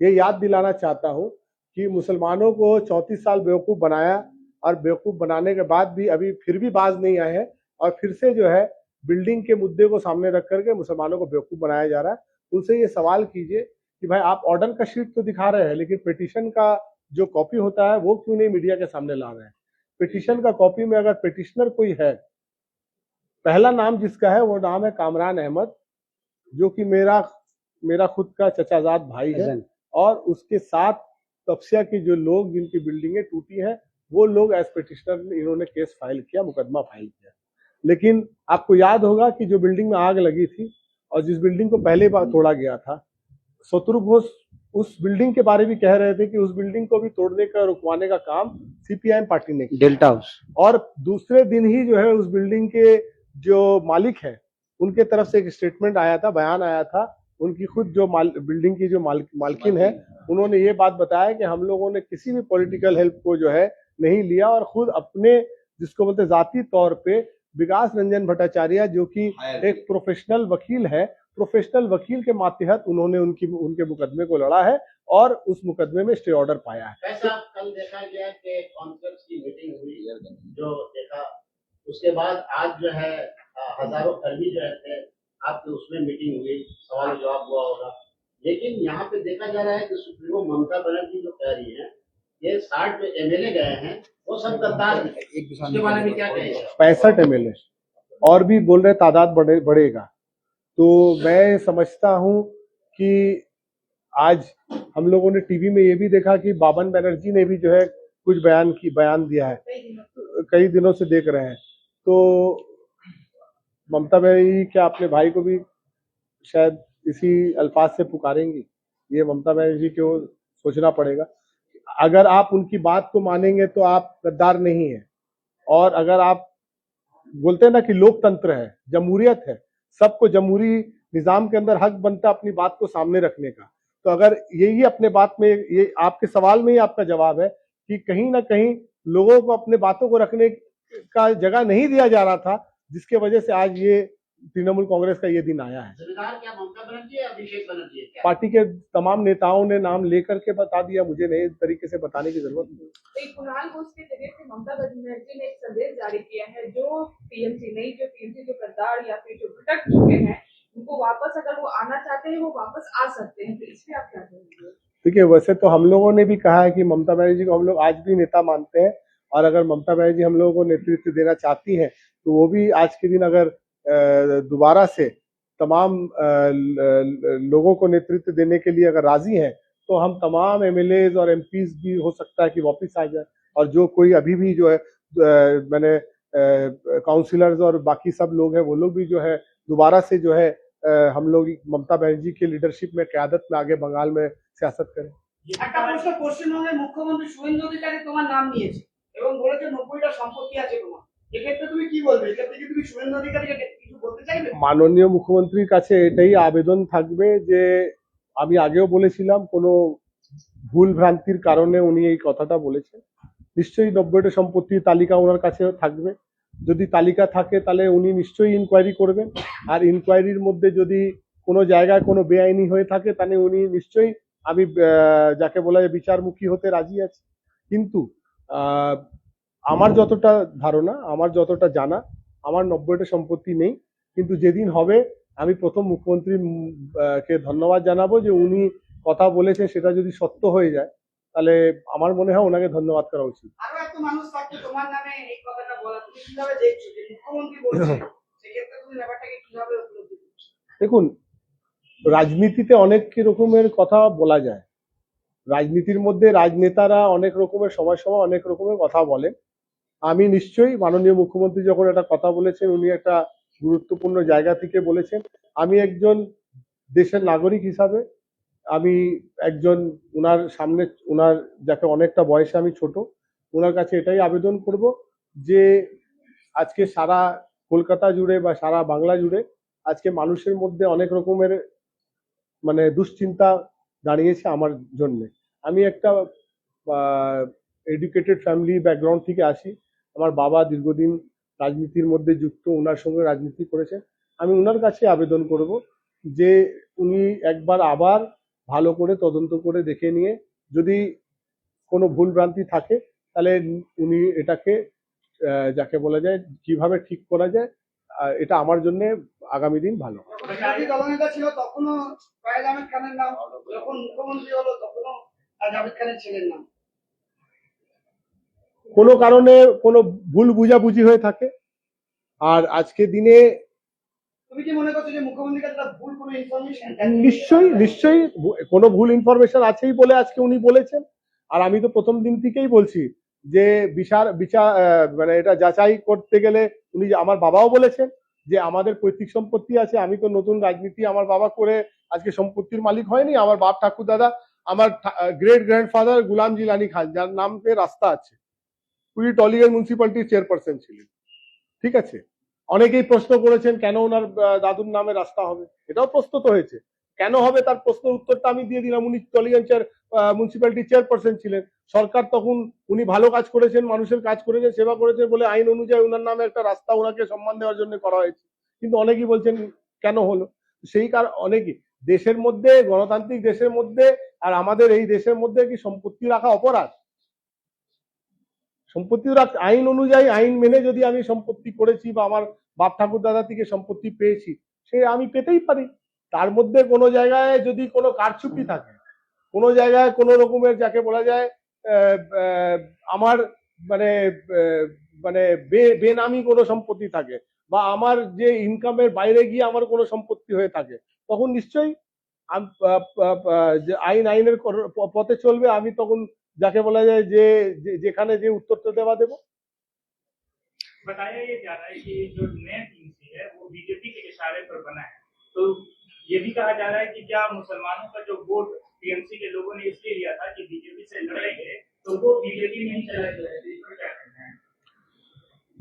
ये याद दिलाना चाहता हूँ कि मुसलमानों को 34 साल बेवकूफ बनाया और बेवकूफ बनाने के बाद भी अभी फिर भी बाज नहीं आए हैं, और फिर से जो है बिल्डिंग के मुद्दे को सामने रख करके मुसलमानों को बेवकूफ बनाया जा रहा है। उनसे ये सवाल कीजिए कि भाई आप ऑर्डर का शीट तो दिखा रहे हैं, लेकिन पिटीशन का जो कॉपी होता है वो क्यों नहीं मीडिया के सामने ला रहे हैं? पिटीशन का कॉपी में अगर पिटिशनर कोई है, पहला नाम जिसका है वो नाम है कामरान अहमद, जो कि मेरा खुद का चचाजाद भाई है, और उसके साथ तपसिया के जो लोग जिनकी बिल्डिंगें टूटी हैं वो लोग एज पिटिशनर इन्होंने केस फाइल किया, मुकदमा फाइल किया। लेकिन आपको याद होगा कि जो बिल्डिंग में आग लगी थी और जिस बिल्डिंग को पहले बार तोड़ा गया था, शत्रुघ्न घोष उस बिल्डिंग के बारे में कह रहे थे कि उस बिल्डिंग को भी तोड़ने का, रुकवाने का काम सीपीआईएम पार्टी ने किया, डेल्टा हाउस। और दूसरे दिन ही जो है उस बिल्डिंग के जो मालिक है उनके तरफ से एक स्टेटमेंट आया था, बयान आया था, उनकी खुद जो बिल्डिंग की जो मालकिन है उन्होंने ये बात बताया कि हम लोगों ने किसी भी पॉलिटिकल हेल्प को जो है नहीं लिया, और खुद अपने जिसको बोलते जाती तौर पे विकास रंजन भट्टाचार्य जो कि एक प्रोफेशनल वकील है, प्रोफेशनल वकील के मातहत उन्होंने उनके मुकदमे को लड़ा है और उस मुकदमे में स्टे ऑर्डर पाया है। ऐसा कल देखा गया कि कॉन्फ्रेंस की मीटिंग हुई, जो देखा उसके बाद आज जो है हजारों कर्मी जो थे आपके उसमें मीटिंग हुई, सवाल जवाब हुआ होगा, लेकिन यहाँ पे देखा जा रहा है कि सुप्रीमो ममता बनर्जी जो कह रही है ये 60 जो एमएलए गए हैं वो सब गद्दार हैं। इसके बारे में क्या कहेंगे? 65 MLA और भी बोल रहे तादाद बढ़ेगा। तो मैं समझता हूं कि आज हम लोगों ने टीवी में ये भी देखा कि बाबन बनर्जी ने भी जो है कुछ बयान दिया है, कई दिनों से देख रहे हैं। तो ममता बनर्जी क्या अपने भाई को भी शायद इसी अल्फाज से पुकारेंगी? ये ममता बनर्जी को सोचना पड़ेगा। अगर आप उनकी बात को मानेंगे तो आप गद्दार नहीं है, और अगर आप बोलते हैं ना कि लोकतंत्र है, जमहूरियत है, सबको जमहूरी निजाम के अंदर हक बनता है अपनी बात को सामने रखने का। तो अगर यही अपने बात में, ये आपके सवाल में ही आपका जवाब है कि कहीं ना कहीं लोगों को अपने बातों को रखने का जगह नहीं दिया जा रहा था, जिसके वजह से आज ये तृणमूल कांग्रेस का ये दिन आया है। जिम्मेदार क्या ममता बनर्जी या अभिषेक बनर्जी है? क्या पार्टी के तमाम नेताओं ने नाम लेकर के बता दिया, मुझे नए तरीके से बताने की जरूरत नहीं। एक कुणाल घोष के जरिए से ममता बनर्जी ने एक संदेश जारी किया है, जो टीएमसी जो गद्दार या फिर जो भटक चुके हैं उनको वापस, अगर वो आना चाहते हैं वो वापस आ सकते हैं। तो इसमें आप क्या कहेंगे? देखिए, वैसे तो हम लोगों ने भी कहा है कि ममता बनर्जी को हम लोग आज भी नेता मानते हैं, और अगर ममता बनर्जी हम लोगों को नेतृत्व देना चाहती हैं तो वो भी आज के दिन अगर दोबारा से तमाम लोगों को नेतृत्व देने के लिए अगर राजी हैं तो हम तमाम एमएलएज और एमपीज भी हो सकता है कि वापस आ जाए, और जो कोई अभी भी जो है मैंने काउंसिलर्स और बाकी सब लोग हैं वो लोग भी जो है दोबारा से जो है हम लोग ममता बनर्जी के लीडरशिप में क़यादत में आगे बंगाल में सियासत करें। একটা প্রশ্ন, পশ্চিমবঙ্গের মুখ্যমন্ত্রী শুভেন্দু অধিকারী তোমার নাম নিয়েছে এবং বলেছে 90টা সম্পত্তি আছে তোমার, এক্ষেত্রে তুমি কি বলবে? এক্ষেত্রে কি তুমি শুভেন্দু অধিকারীকে কিছু বলতে চাইবে? মাননীয় মুখ্যমন্ত্রীর কাছে এটাই আবেদন থাকবে যে আমি আগেও বলেছিলাম, কোনো ভুল ভ্রান্তির কারণে উনি এই কথাটা বলেছেন। নিশ্চয়ই 90টা সম্পত্তির তালিকা ওনার কাছে থাকবে, যদি তালিকা থাকে তাহলে উনি নিশ্চয়ই ইনকোয়ারি করবেন, আর ইনকোয়ারির মধ্যে যদি কোনো জায়গায় কোনো বেআইনি হয়ে থাকে তাহলে উনি নিশ্চয়ই, আমি যাকে বলা যায় বিচারমুখী হতে রাজি আছি। কিন্তু আমার যতটা ধারণা, আমার যতটা জানা, আমার 90টা সম্পত্তি নেই। কিন্তু যেদিন হবে আমি প্রথম মুখ্যমন্ত্রী কে ধন্যবাদ জানাবো যে উনি কথা বলেছেন সেটা যদি সত্য হয়ে যায় তাহলে আমার মনে হয় ওনাকে ধন্যবাদ করা উচিত। আরো এত মানুষ থাকতে তোমার নামে এই কথাটা বলা, তুমি কিভাবে দেখছো যে মুখ্যমন্ত্রী বলছে? সেক্ষেত্রে তুমি ব্যাপারটাকে কিভাবে উপলব্ধি করছো? দেখুন, রাজনীতিতে অনেক রকমের কথা বলা যায়, রাজনীতির মধ্যে রাজনেতারা অনেক রকমের সময় অনেক রকমের কথা বলেন। আমি নিশ্চয়ই মাননীয় মুখ্যমন্ত্রী যখন একটা কথা বলেছেন উনি একটা গুরুত্বপূর্ণ জায়গা থেকে বলেছেন। আমি একজন দেশের নাগরিক হিসাবে আমি একজন ওনার সামনে, ওনার যাকে অনেকটা বয়সে আমি ছোট, ওনার কাছে এটাই আবেদন করব যে আজকে সারা কলকাতা জুড়ে বা সারা বাংলা জুড়ে আজকে মানুষের মধ্যে অনেক রকমের মানে দুশ্চিন্তা দাঁড়িয়েছে আমার জন্য। আমি একটা এডুকেটেড ফ্যামিলি ব্যাকগ্রাউন্ড থেকে আসি, আমার বাবা দীর্ঘদিন রাজনীতির মধ্যে যুক্ত, ওনার সঙ্গে রাজনীতি করেছেন। আমি ওনার কাছে আবেদন করব যে উনি একবার আবার ভালো করে তদন্ত করে দেখে নিয়ে যদি কোনো ভুল ভ্রান্তি থাকে তাহলে উনি এটাকে যাকে বলা যায় কিভাবে ঠিক করা যায়, এটা আমার জন্য আগামী দিন ভালো। বিরোধী দলনেতা ছিল তখনও ফয়েজ আহমেদ খানের নাম, যখন মুখ্যমন্ত্রী হলো তখনও জাভেদ খানের ছেলের নাম। কোনো কারণে কোনো ভুল বুঝাবুঝি হয়ে থাকে, আর আজকে দিনে তুমি কি মনে করছো যে মুখ্যমন্ত্রীর কাছে তার ভুল কোনো ইনফরমেশন? নিশ্চয়ই কোনো ভুল ইনফরমেশন আছেই বলে আজকে উনি বলেছেন। আর আমি তো প্রথম দিন থেকেই বলছি যে বিচার মানে এটা যাচাই করতে গেলে উনি, আমার বাবাও বলেছেন যে আমাদের পৈতৃক সম্পত্তি আছে, আমি তো নতুন রাজনীতি আমার বাবা করে আজকে সম্পত্তির মালিক হয়নি। আমার বাপ ঠাকুর দাদা, আমার গ্রেট গ্র্যান্ডফাদার গুলাম জিলানি খান, যার নামে রাস্তা আছে, উনি টলিগঞ্জ মিউনিসিপ্যালিটির চেয়ারপারসন ছিলেন। ঠিক আছে, অনেকেই প্রশ্ন করেছেন কেন ওনার দাদুর নামে রাস্তা হবে, এটাও প্রশ্ন তো হয়েছে, কেন হবে তার প্রশ্নের উত্তরটা আমি দিয়ে দিলাম। উনি টলিগঞ্জ মিউনিসিপ্যালিটির চেয়ারপারসন ছিলেন, সরকার তখন উনি ভালো কাজ করেছেন, মানুষের কাজ করেছেন, সেবা করেছেন বলে আইন অনুযায়ী ওনার নামে একটা রাস্তা ওনাকে সম্মান দেওয়ার জন্য করা হয়েছে। কিন্তু অনেকেই বলছেন কেন হলো, সেই কারণ অনেকেই দেশের মধ্যে, গণতান্ত্রিক দেশের মধ্যে আর আমাদের এই দেশের মধ্যে কি সম্পত্তি রাখা অপরাধ? সম্পত্তি আইন অনুযায়ী, আইন মেনে যদি আমি সম্পত্তি করেছি বা আমার বাপ ঠাকুর দাদা থেকে সম্পত্তি পেয়েছি, সে আমি পেতেই পারি। তার মধ্যে কোনো জায়গায় যদি কোনো কারচুপি থাকে, কোনো জায়গায় কোনো রকমের যাকে বলা যায় আমার মানে মানে বেনামি কোনো সম্পত্তি থাকে, বা আমার যে ইনকামের বাইরে গিয়ে আমার কোনো সম্পত্তি হয়ে থাকে, তখন নিশ্চয়ই যে আইনের পথে চলবে। আমি তখন যাকে বলা যায় যে যেখানে যে উত্তরটা দেওয়া দেবো। बताया ये जा रहा है कि जो नया टीएमसी है वो बीजेपी के इशारे पर बना है, तो ये भी कहा जा रहा है कि क्या मुसलमानों का जो वोट टीएमसी के लोगों ने इसलिए लिया था कि बीजेपी से लड़ेंगे, तो वो बीजेपी नहीं चला गया।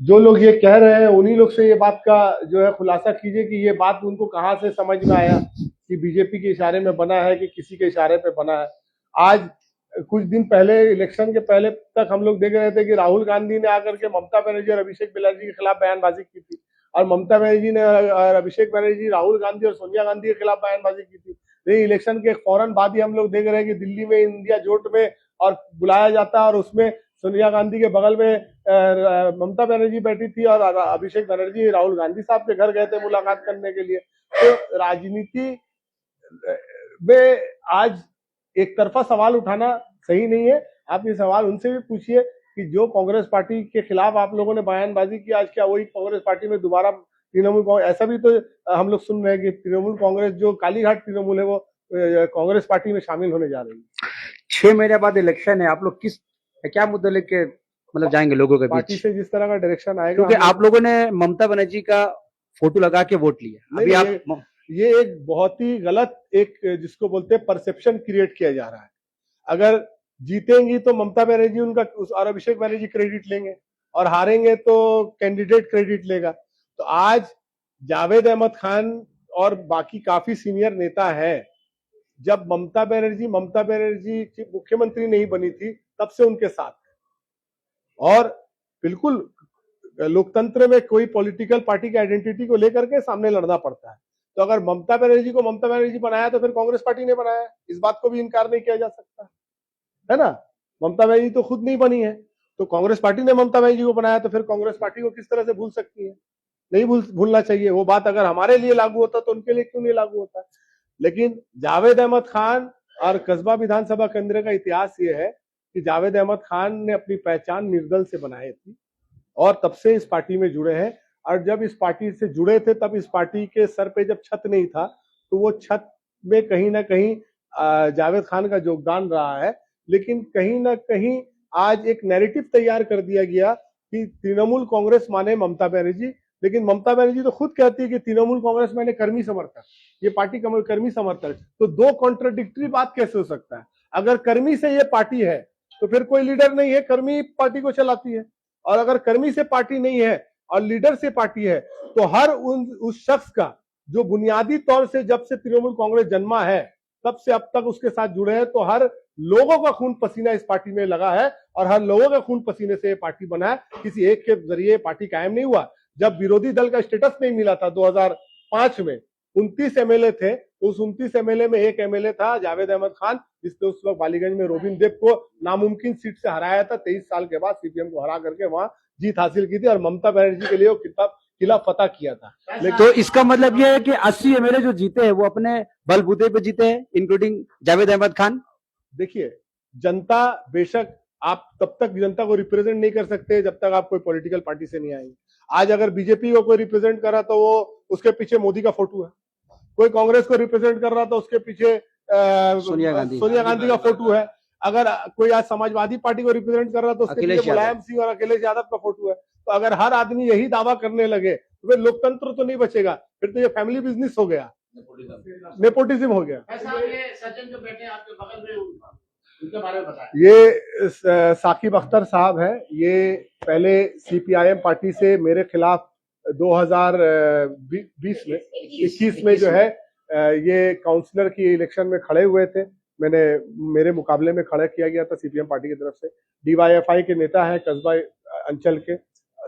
जो लोग ये कह रहे हैं उन्हीं लोग से ये बात का जो है खुलासा कीजिए कि ये बात उनको कहाँ से समझ में आया कि बीजेपी के इशारे में बना है कि किसी के इशारे पे बना है। आज कुछ दिन पहले, इलेक्शन के पहले तक हम लोग देख रहे थे कि राहुल गांधी ने आकर के ममता बनर्जी और अभिषेक बनर्जी के खिलाफ बयानबाजी की थी, और ममता बनर्जी ने और अभिषेक बनर्जी राहुल गांधी और सोनिया गांधी के खिलाफ बयानबाजी की थी। लेकिन इलेक्शन के फौरन बाद ही हम लोग देख रहे हैं कि दिल्ली में इंडिया जोट में और बुलाया जाता है, और उसमें सोनिया गांधी के बगल में ममता बनर्जी बैठी थी और अभिषेक बनर्जी राहुल गांधी साहब के घर गए थे मुलाकात करने के लिए। तो राजनीति में आज एक तरफा सवाल उठाना सही नहीं है। आप ये सवाल उनसे भी पूछिए कि जो कांग्रेस पार्टी के खिलाफ आप लोगों ने बयानबाजी की, आज क्या वही कांग्रेस पार्टी में दोबारा तृणमूल कांग्रेस, ऐसा भी तो हम लोग सुन रहे हैं कि तृणमूल कांग्रेस जो कालीघाट तृणमूल है वो कांग्रेस पार्टी में शामिल होने जा रही है। 6 महीने बाद इलेक्शन है, आप लोग क्या मुद्दे लेके मतलब जाएंगे लोगों के पार्टी बीच? से जिस तरह का डायरेक्शन आएगा, क्योंकि आप लोगों ने ममता बनर्जी का फोटो लगा के वोट लिया, अभी आप ये एक बहुत ही गलत एक जिसको बोलते हैं परसेप्शन क्रिएट किया जा रहा है। अगर जीतेंगी तो ममता बनर्जी उनका और अभिषेक बनर्जी क्रेडिट लेंगे, और हारेंगे तो कैंडिडेट क्रेडिट लेगा। तो आज जावेद अहमद खान और बाकी काफी सीनियर नेता है, जब ममता बनर्जी की मुख्यमंत्री नहीं बनी थी तब से उनके साथ है। और बिल्कुल लोकतंत्र में कोई पॉलिटिकल पार्टी की आइडेंटिटी को लेकर के सामने लड़ना पड़ता है। तो अगर ममता बनर्जी को ममता बनर्जी बनाया तो फिर कांग्रेस पार्टी ने बनाया, इस बात को भी इनकार नहीं किया जा सकता है ना। ममता बनर्जी तो खुद नहीं बनी है, तो कांग्रेस पार्टी ने ममता बनर्जी को बनाया, तो फिर कांग्रेस पार्टी को किस तरह से भूल सकती है? नहीं भूलना चाहिए। वो बात अगर हमारे लिए लागू होता तो उनके लिए क्यों नहीं लागू होता। लेकिन जावेद अहमद खान और कस्बा विधानसभा केंद्र का इतिहास ये है कि जावेद अहमद खान ने अपनी पहचान निर्दल से बनाई थी, और तब से इस पार्टी में जुड़े हैं। और जब इस पार्टी से जुड़े थे तब इस पार्टी के सर पे जब छत नहीं था, तो वो छत में कहीं ना कहीं जावेद खान का योगदान रहा है। लेकिन कहीं ना कहीं आज एक नैरेटिव तैयार कर दिया गया कि तृणमूल कांग्रेस माने ममता बनर्जी, लेकिन ममता बनर्जी तो खुद कहती है कि तृणमूल कांग्रेस माने कर्मी समर्थक, ये पार्टी कर्मी समर्थक। तो दो कॉन्ट्राडिक्टरी बात कैसे हो सकता है? अगर कर्मी से ये पार्टी है तो फिर कोई लीडर नहीं है, कर्मी पार्टी को चलाती है। और अगर कर्मी से पार्टी नहीं है और लीडर से पार्टी है, तो हर उस शख्स का जो बुनियादी तौर से जब से तृणमूल कांग्रेस जन्मा है तब से अब तक उसके साथ जुड़े हैं, तो हर लोगों का खून पसीना इस पार्टी में लगा है, और हर लोगों के खून पसीने से ये पार्टी बना है। किसी एक के जरिए पार्टी कायम नहीं हुआ। जब विरोधी दल का स्टेटस नहीं मिला था 2005 में, 29 एमएलए थे, तो उस 29 एमएलए में एक एमएलए था जावेद अहमद खान, जिसने उस वक्त बालीगंज में रोबिन देव को नामुमकिन सीट से हराया था। 23 साल के बाद सीपीएम को हरा करके वहां जीत हासिल की थी, और ममता बनर्जी के लिए वो किला फतह किया था। तो इसका मतलब यह है कि 80 एमएलए जो जीते हैं वो अपने बलबूते पे जीते हैं, इंक्लूडिंग जावेद अहमद खान। देखिए, जनता बेशक, आप तब तक जनता को रिप्रेजेंट नहीं कर सकते जब तक आप कोई पॉलिटिकल पार्टी से नहीं आएंगे। आज अगर बीजेपी को कोई रिप्रेजेंट कर रहा तो वो उसके पीछे मोदी का फोटो है, कोई कांग्रेस को रिप्रेजेंट कर रहा तो उसके पीछे सोनिया गांधी का फोटो है। अगर कोई आज समाजवादी पार्टी को रिप्रेजेंट कर रहा तो उसके पीछे मुलायम सिंह और अखिलेश यादव का फोटो है। तो अगर हर आदमी यही दावा करने लगे तो फिर लोकतंत्र तो नहीं बचेगा, फिर तो ये फैमिली बिजनेस हो गया, नेपोटिज्म हो गया। ये सज्जन जो बैठे आपके बगल में, उनके बारे में बताएं। ये साकिब अख्तर साहब है। ये पहले सीपीआईएम पार्टी से मेरे खिलाफ 2020 में 21 में जो है ये काउंसलर की इलेक्शन में खड़े हुए थे। मेरे मुकाबले में खड़ा किया गया था सीपीएम पार्टी की तरफ से। डीवाईएफआई के नेता है कस्बा अंचल के,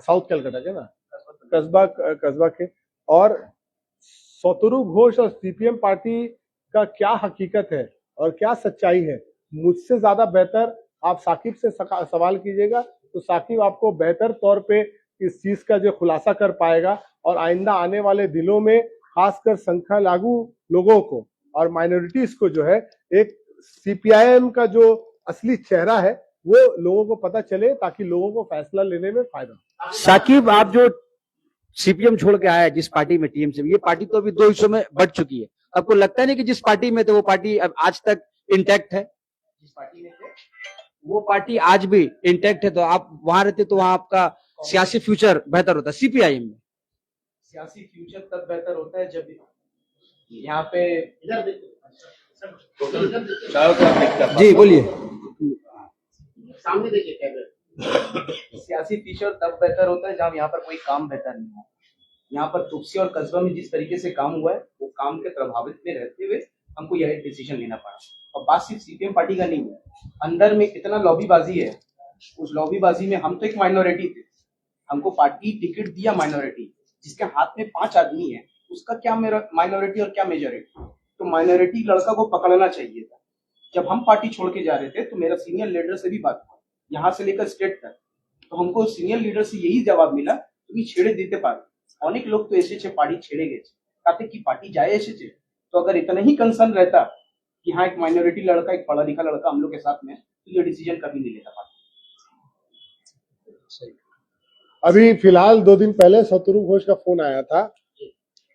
साउथ कलकत्ता के ना, कस्बा के। और सतरू घोष और सीपीएम पार्टी का क्या हकीकत है और क्या सच्चाई है, मुझसे ज्यादा बेहतर आप साकिब से सवाल कीजिएगा, तो साकिब आपको बेहतर तौर पे इस चीज का जो खुलासा कर पाएगा और आइंदा आने वाले दिनों में खासकर संख्या लागू लोगों को और माइनॉरिटीज को जो है एक सीपीआईएम का जो असली चेहरा है वो लोगों को पता चले, ताकि लोगों को फैसला लेने में फायदा हो। साकिब, आप जो सीपीएम छोड़ के आया जिस पार्टी में, टीएमसी में, ये पार्टी तो अभी 2 हिस्सों में बट चुकी है। आपको लगता नहीं कि जिस पार्टी में थे वो पार्टी अब आज तक इंटैक्ट है? जिस पार्टी में थे वो पार्टी आज भी इंटैक्ट है, तो आप वहां रहते तो वहां आपका सियासी फ्यूचर बेहतर होता सीपीआईएम में। सियासी फ्यूचर तब बेहतर होता है जब यहाँ पे इधर देखो, इधर देखो, चारों तरफ देखता है। जी बोलिए। सामने देखिए कैमरे। सियासी फ्यूचर तब बेहतर होता है जब यहाँ पर कोई काम बेहतर नहीं हो। यहाँ पर तुलसी और कस्बा में जिस तरीके से काम हुआ है वो काम के प्रभावित में रहते हुए हमको यह डिसीजन लेना पड़ा। और बात सिर्फ सीपीएम पार्टी का नहीं है, अंदर में कितना लॉबीबाजी है। उस लॉबीबाजी में हम तो एक माइनॉरिटी थे, हमको पार्टी टिकट दिया माइनॉरिटी, जिसके हाथ में 5 आदमी है, उसका क्या माइनॉरिटी और क्या मेजॉरिटी। तो माइनॉरिटी लड़का को पकड़ना चाहिए था। जब हम पार्टी छोड़ के जा रहे थे तो मेरा सीनियर लीडर से भी बात हुआ, यहाँ से लेकर स्टेट तक, तो हमको सीनियर लीडर से यही जवाब मिला कि छेड़े देते पारे। अनेक लोग तो ऐसे पार्टी छेड़े गए ताकि की पार्टी जाए ऐसे। तो अगर इतना ही कंसर्न रहता कि हाँ एक माइनॉरिटी लड़का, एक पढ़ा लिखा लड़का हम लोग के साथ में, तो ये डिसीजन कभी नहीं लेता पार्टी। अभी फिलहाल 2 दिन पहले शत्रुघ्न घोष का फोन आया था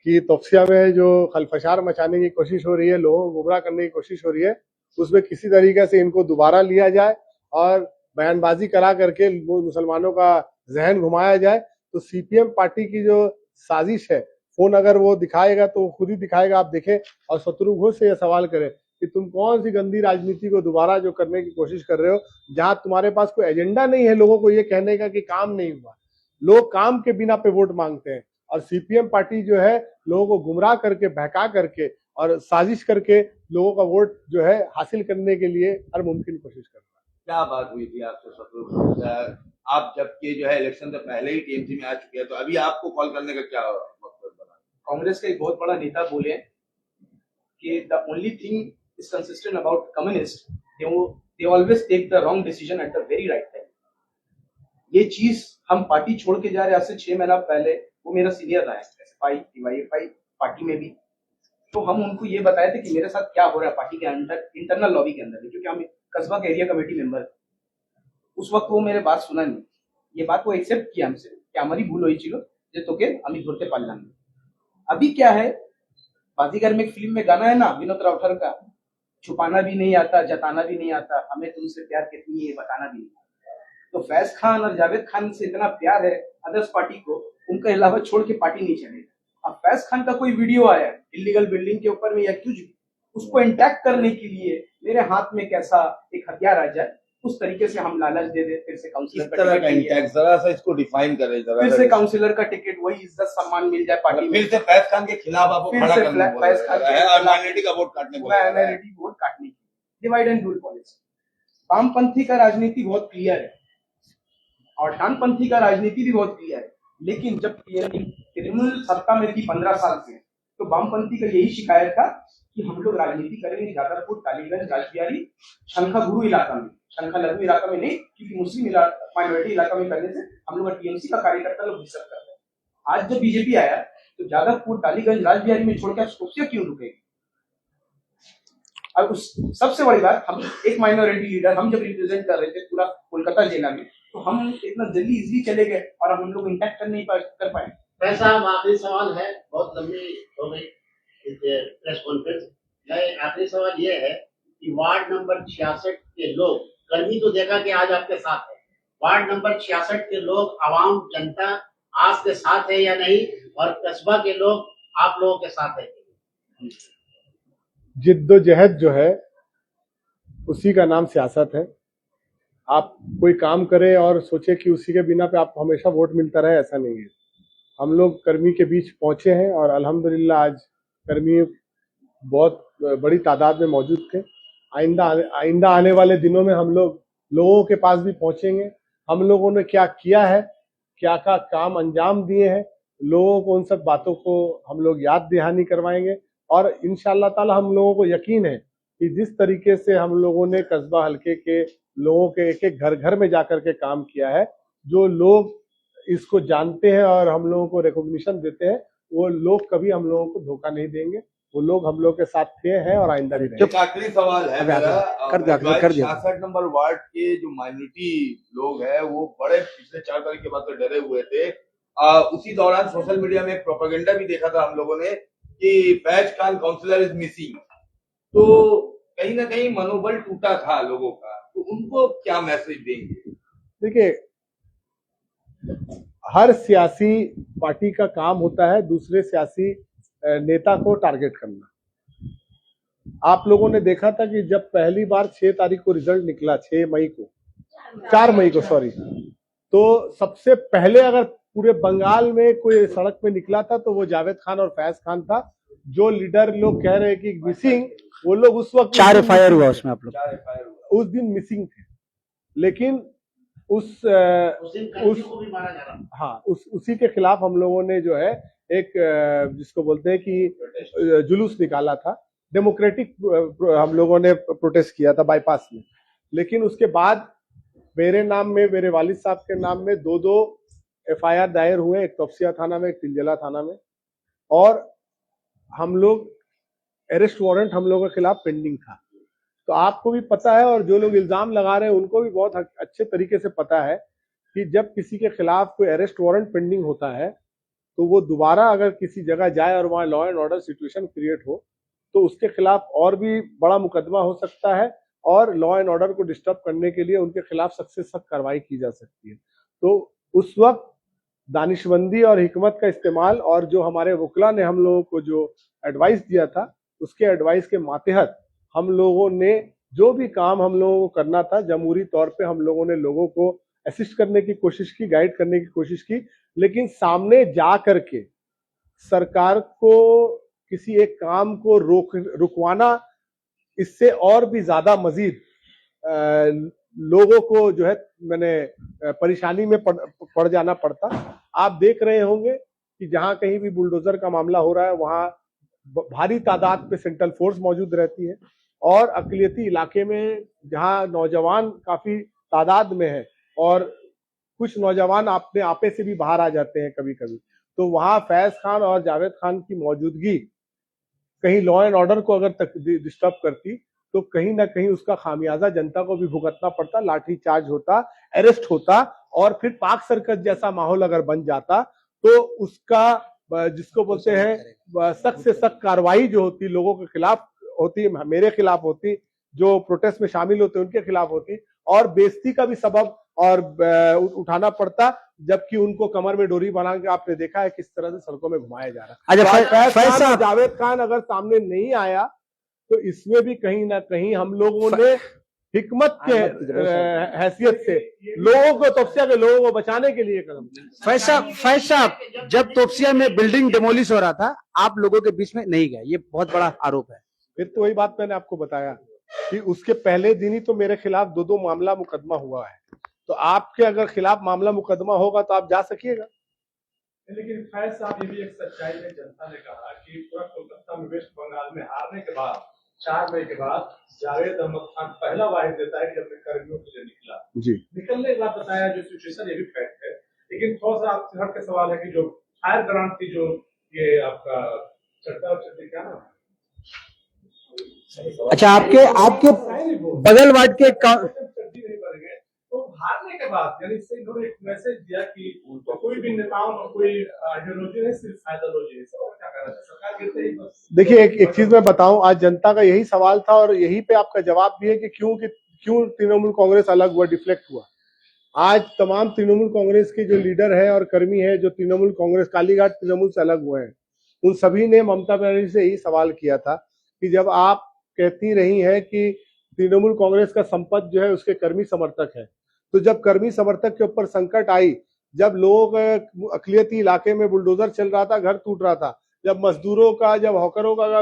कि तोपसिया में जो खलफशार मचाने की कोशिश हो रही है, लोगों को गुमराह करने की कोशिश हो रही है, उसमें किसी तरीके से इनको दोबारा लिया जाए और बयानबाजी करा करके मुसलमानों का जहन घुमाया जाए। तो सीपीएम पार्टी की जो साजिश है, फोन अगर वो दिखाएगा तो खुद ही दिखाएगा, आप देखें। और शत्रुघ्न घोष से यह सवाल करें कि तुम कौन सी गंदी राजनीति को दोबारा जो करने की कोशिश कर रहे हो, जहां तुम्हारे पास कोई एजेंडा नहीं है लोगों को ये कहने का कि काम नहीं हुआ। लोग काम के बिना पे वोट मांगते हैं और सीपीएम पार्टी जो है लोगों को गुमराह करके, बहका करके और साजिश करके लोगों का वोट जो है हासिल करने के लिए हर मुमकिन कोशिश कर रहा है। क्या बात हुई थी आपसे शत्रुघ्न? आप जबकि जो है इलेक्शन से पहले ही टीएमसी में आ चुके हैं, तो अभी आपको कॉल करने का क्या मकसद बना? कांग्रेस का एक बहुत बड़ा नेता बोले कि the only thing is consistent about communist, they always take the wrong decision at the very right time. ये चीज हम पार्टी छोड़ के जा रहे आज से 6 महीना पहले, वो मेरा सीनियर रहा है एसएफआई डीवाईएफआई पार्टी में भी, तो हम उनको ये बताए थे कि मेरे साथ क्या हो रहा है पार्टी के अंदर, इंटरनल लॉबी के अंदर, क्योंकि हम कस्बा के एरिया कमेटी मेंबर थे। उस वक्त वो मेरे बात सुना नहीं, ये बात वो एक्सेप्ट किया हमसे कि हमारी भूल हुई चिलो जे तोके हम धरते पालना। अभी क्या है, बाजीगर में एक फिल्म में गाना है ना विनोद राठौर का, छुपाना भी नहीं आता, जताना भी नहीं आता, हमें तुमसे प्यार कितनी है ये बताना भी नहीं आता। तो फैज खान और जावेद खान से इतना प्यार है अदर्स पार्टी को, उनका अलावा छोड़ के पार्टी नहीं चलेगा। अब फैज खान का कोई वीडियो आया इलीगल बिल्डिंग के ऊपर में या कुछ, उसको इंटैक्ट करने के लिए मेरे हाथ में कैसा एक हथियार आ जाए, उस तरीके से हम लालच दे दे, फिर से काउंसिलर का टिकट नहीं है, जरा सा इसको डिफाइन करें, जरा फिर से काउंसिलर का टिकट, वही इज्जत सम्मान मिल जाए पार्टी में, फिर से फैज खान के खिलाफ आपको फिर खड़ा से करने फैज खान के और माइनॉरिटी का वोट काटने बोला जा रहा है। माइनॉरिटी वोट काटने की डिवाइड एंड रूल पॉलिसी। वामपंथी का राजनीति बहुत क्लियर है और डानपंथी का राजनीति भी बहुत क्लियर है, लेकिन जब तृणमूल सत्ता में थी 15 साल से, तो वामपंथी का यही शिकायत था कि हम लोग राजनीति करेंगे जादरपुर, टालीगंज, राजबिहारी, शंखा गुरु इलाका में, शंखा लघु इलाका में नहीं, क्योंकि मुस्लिम माइनॉरिटी इलाका में करने से हम लोग टीएमसी का कार्यकर्ता लोग डिस्टर्ब करते हैं। आज जब बीजेपी आया तो जादरपुर, टालीगंज, राजबिहारी में छोड़कर सोचिए क्यों रुकेगी। अब उस सबसे बड़ी बात, हम एक माइनॉरिटी लीडर हम जब रिप्रेजेंट कर रहे थे पूरा कोलकाता जिला में, तो हम इतना जल्दी इजिली चले गए और हम लोग इंटैक्ट कर पाए। पैसा आखिरी सवाल है, बहुत लंबी हो गई प्रेस कॉन्फ्रेंस। आखिरी सवाल ये है कि वार्ड नंबर 66 के लोग, कर्मी तो देखा कि आज आपके साथ है, वार्ड नंबर 66 के लोग, आवाम, जनता आपके साथ है या नहीं, और कस्बा के लोग आप लोगों के साथ है? जिद्दोजहद जो है उसी का नाम सियासत है। आप कोई काम करें और सोचे कि उसी के बिना पे आपको हमेशा वोट मिलता रहे, ऐसा नहीं है। हम लोग कर्मी के बीच पहुंचे हैं और अल्हम्दुलिल्लाह आज कर्मी बहुत बड़ी तादाद में मौजूद थे। आइंदा आने वाले दिनों में हम लोग लोगों के पास भी पहुंचेंगे। हम लोगों ने क्या किया है, क्या क्या काम अंजाम दिए हैं, लोगों को उन सब बातों को हम लोग याद दहानी करवाएंगे। और इंशाअल्लाह ताला हम लोगों को यकीन है कि जिस तरीके से हम लोगों ने कस्बा हल्के के लोगों के एक एक घर घर में जाकर के काम किया है, जो लोग इसको जानते हैं और हम लोगों को रिकॉग्निशन देते हैं, वो लोग कभी हम लोगों को धोखा नहीं देंगे। वो लोग हम लोग के साथ थे, हैं और आइंदा भी रहेंगे। एक आखिरी सवाल है अबे मेरा, कर दिया। 66 नंबर वार्ड के जो माइनॉरिटी लोग हैं वो बड़े पिछले 4 तारीख के बाद से डरे हुए थे। उसी दौरान सोशल मीडिया में एक प्रोपेगेंडा भी देखा था हम लोगों ने कि Faiz Khan counsellor is missing, तो कहीं ना कहीं मनोबल टूटा था लोगों का, तो उनको क्या मैसेज देंगे? देखिए, हर सियासी पार्टी का काम होता है दूसरे सियासी नेता को टारगेट करना। आप लोगों ने देखा था कि जब पहली बार 6 तारीख को रिजल्ट निकला, 4 मई को सॉरी, तो सबसे पहले अगर पूरे बंगाल में कोई सड़क पे निकला था तो वो जावेद खान और फैज खान था। जो लीडर लोग कह रहे हैं कि मिसिंग, वो लोग उस वक्त 4 FIR हुआ उसमें, आप लोग उस दिन मिसिंग थे, लेकिन उसी के खिलाफ हम लोगों ने जो है एक जिसको बोलते हैं कि जुलूस निकाला था, डेमोक्रेटिक हम लोगों ने प्रोटेस्ट किया था बाईपास में। लेकिन उसके बाद मेरे नाम में, मेरे वालिद साहब के नाम में 2 FIR दायर हुए, एक तोपसिया थाना में, एक तिलजला थाना में, और हम लोग अरेस्ट वारंट हम लोगों के खिलाफ पेंडिंग था। तो आपको भी पता है और जो लोग इल्जाम लगा रहे हैं उनको भी बहुत अच्छे तरीके से पता है कि जब किसी के खिलाफ कोई अरेस्ट वारंट पेंडिंग होता है तो वो दोबारा अगर किसी जगह जाए और वहां law and order situation create हो तो उसके खिलाफ और भी बड़ा मुकदमा हो सकता है और लॉ एंड ऑर्डर को डिस्टर्ब करने के लिए उनके खिलाफ सख्त से सख्त कार्रवाई की जा सकती है। तो उस वक्त दानिशमंदी और हिकमत का इस्तेमाल और जो हमारे वकला ने हम लोगों को जो एडवाइस दिया था, उसके एडवाइस के मातहत हम लोगों ने जो भी काम हम लोगों को करना था, जमहूरी तौर पे हम लोगों ने लोगों को असिस्ट करने की कोशिश की, गाइड करने की कोशिश की, लेकिन सामने जा करके सरकार को किसी एक काम को रुकवाना, इससे और भी ज्यादा मजीद लोगों को जो है परेशानी में पड़ जाना पड़ता। आप देख रहे होंगे कि जहां कहीं भी बुलडोजर का मामला हो रहा है वहां भारी तादाद पे सेंट्रल फोर्स मौजूद रहती है और अकलियती इलाके में जहां नौजवान काफी तादाद में है और कुछ नौजवान अपने आपे से भी बाहर आ जाते हैं कभी कभी, तो वहां फैज खान और जावेद खान की मौजूदगी कहीं लॉ एंड ऑर्डर को अगर डिस्टर्ब करती तो कहीं ना कहीं उसका खामियाजा जनता को भी भुगतना पड़ता, लाठी चार्ज होता, अरेस्ट होता और फिर पाक सर्कस जैसा माहौल अगर बन जाता तो उसका जिसको बोलते हैं सख्त से सख्त कार्रवाई जो होती लोगों के खिलाफ होती, मेरे खिलाफ होती, जो प्रोटेस्ट में शामिल होते उनके खिलाफ होती और बेइज्जती का भी सबब और उठाना पड़ता, जबकि उनको कमर में डोरी बना के आपने देखा है किस तरह से सड़कों में घुमाया जा रहा है। अच्छा, जावेद खान अगर सामने नहीं आया तो इसमें भी कहीं ना कहीं हम लोगों ने हिकमत के हैसियत से लोगों को, तोपसिया के लोगों को बचाने के लिए कदम। फैज साहब, जब तोपसिया में बिल्डिंग डिमोलिश हो रहा था आप लोगों के बीच में नहीं गए, ये बहुत बड़ा आरोप है। फिर तो वही बात मैंने आपको बताया कि उसके पहले दिन ही तो मेरे खिलाफ 2 मामला मुकदमा हुआ है, तो आपके अगर खिलाफ मामला मुकदमा होगा तो आप जा सकिएगा। लेकिन फैज साहब, ये भी एक सच्चाई है, जनता ने कहा कि पूरा कोलकाता में वेस्ट बंगाल में हारने के बाद 4 मई के बाद जावेद अहमद खान पहला वाहिद देता है कि अपने कर्मियों के लिए निकला जी, निकलने के बाद बताया जो सिचुएशन, ये भी फैक्ट है। लेकिन थोड़ा सा आपसे हट के सवाल है कि जो फायर ग्रांट थी, जो ये आपका चर्चा क्या ना, अच्छा, आपके बगल वार्ड के तो हारने के बाद यानी इससे इन्होंने एक मैसेज दिया कि तो कोई भी नेताओं को कोई आइडियोलॉजी नहीं, सिर्फ आइडियोलॉजी है। और क्या कर रहा है सरकार गिरते ही बस। देखिए, एक चीज मैं बताऊं, आज जनता का यही सवाल था और यही पे आपका जवाब भी है कि क्यों तृणमूल कांग्रेस अलग हुआ, डिफ्लेक्ट हुआ। आज तमाम तृणमूल कांग्रेस के जो लीडर है और कर्मी है जो तृणमूल कांग्रेस कालीघाट तृणमूल से अलग हुए हैं, उन सभी ने ममता बनर्जी से यही सवाल किया था कि जब आप कहती रही है कि तृणमूल कांग्रेस का संपत्ति जो है उसके कर्मी समर्थक है, तो जब कर्मी समर्थक के ऊपर संकट आई, जब लोग अकलियती इलाके में बुलडोजर चल रहा था, घर टूट रहा था, जब मजदूरों का, जब हॉकरों का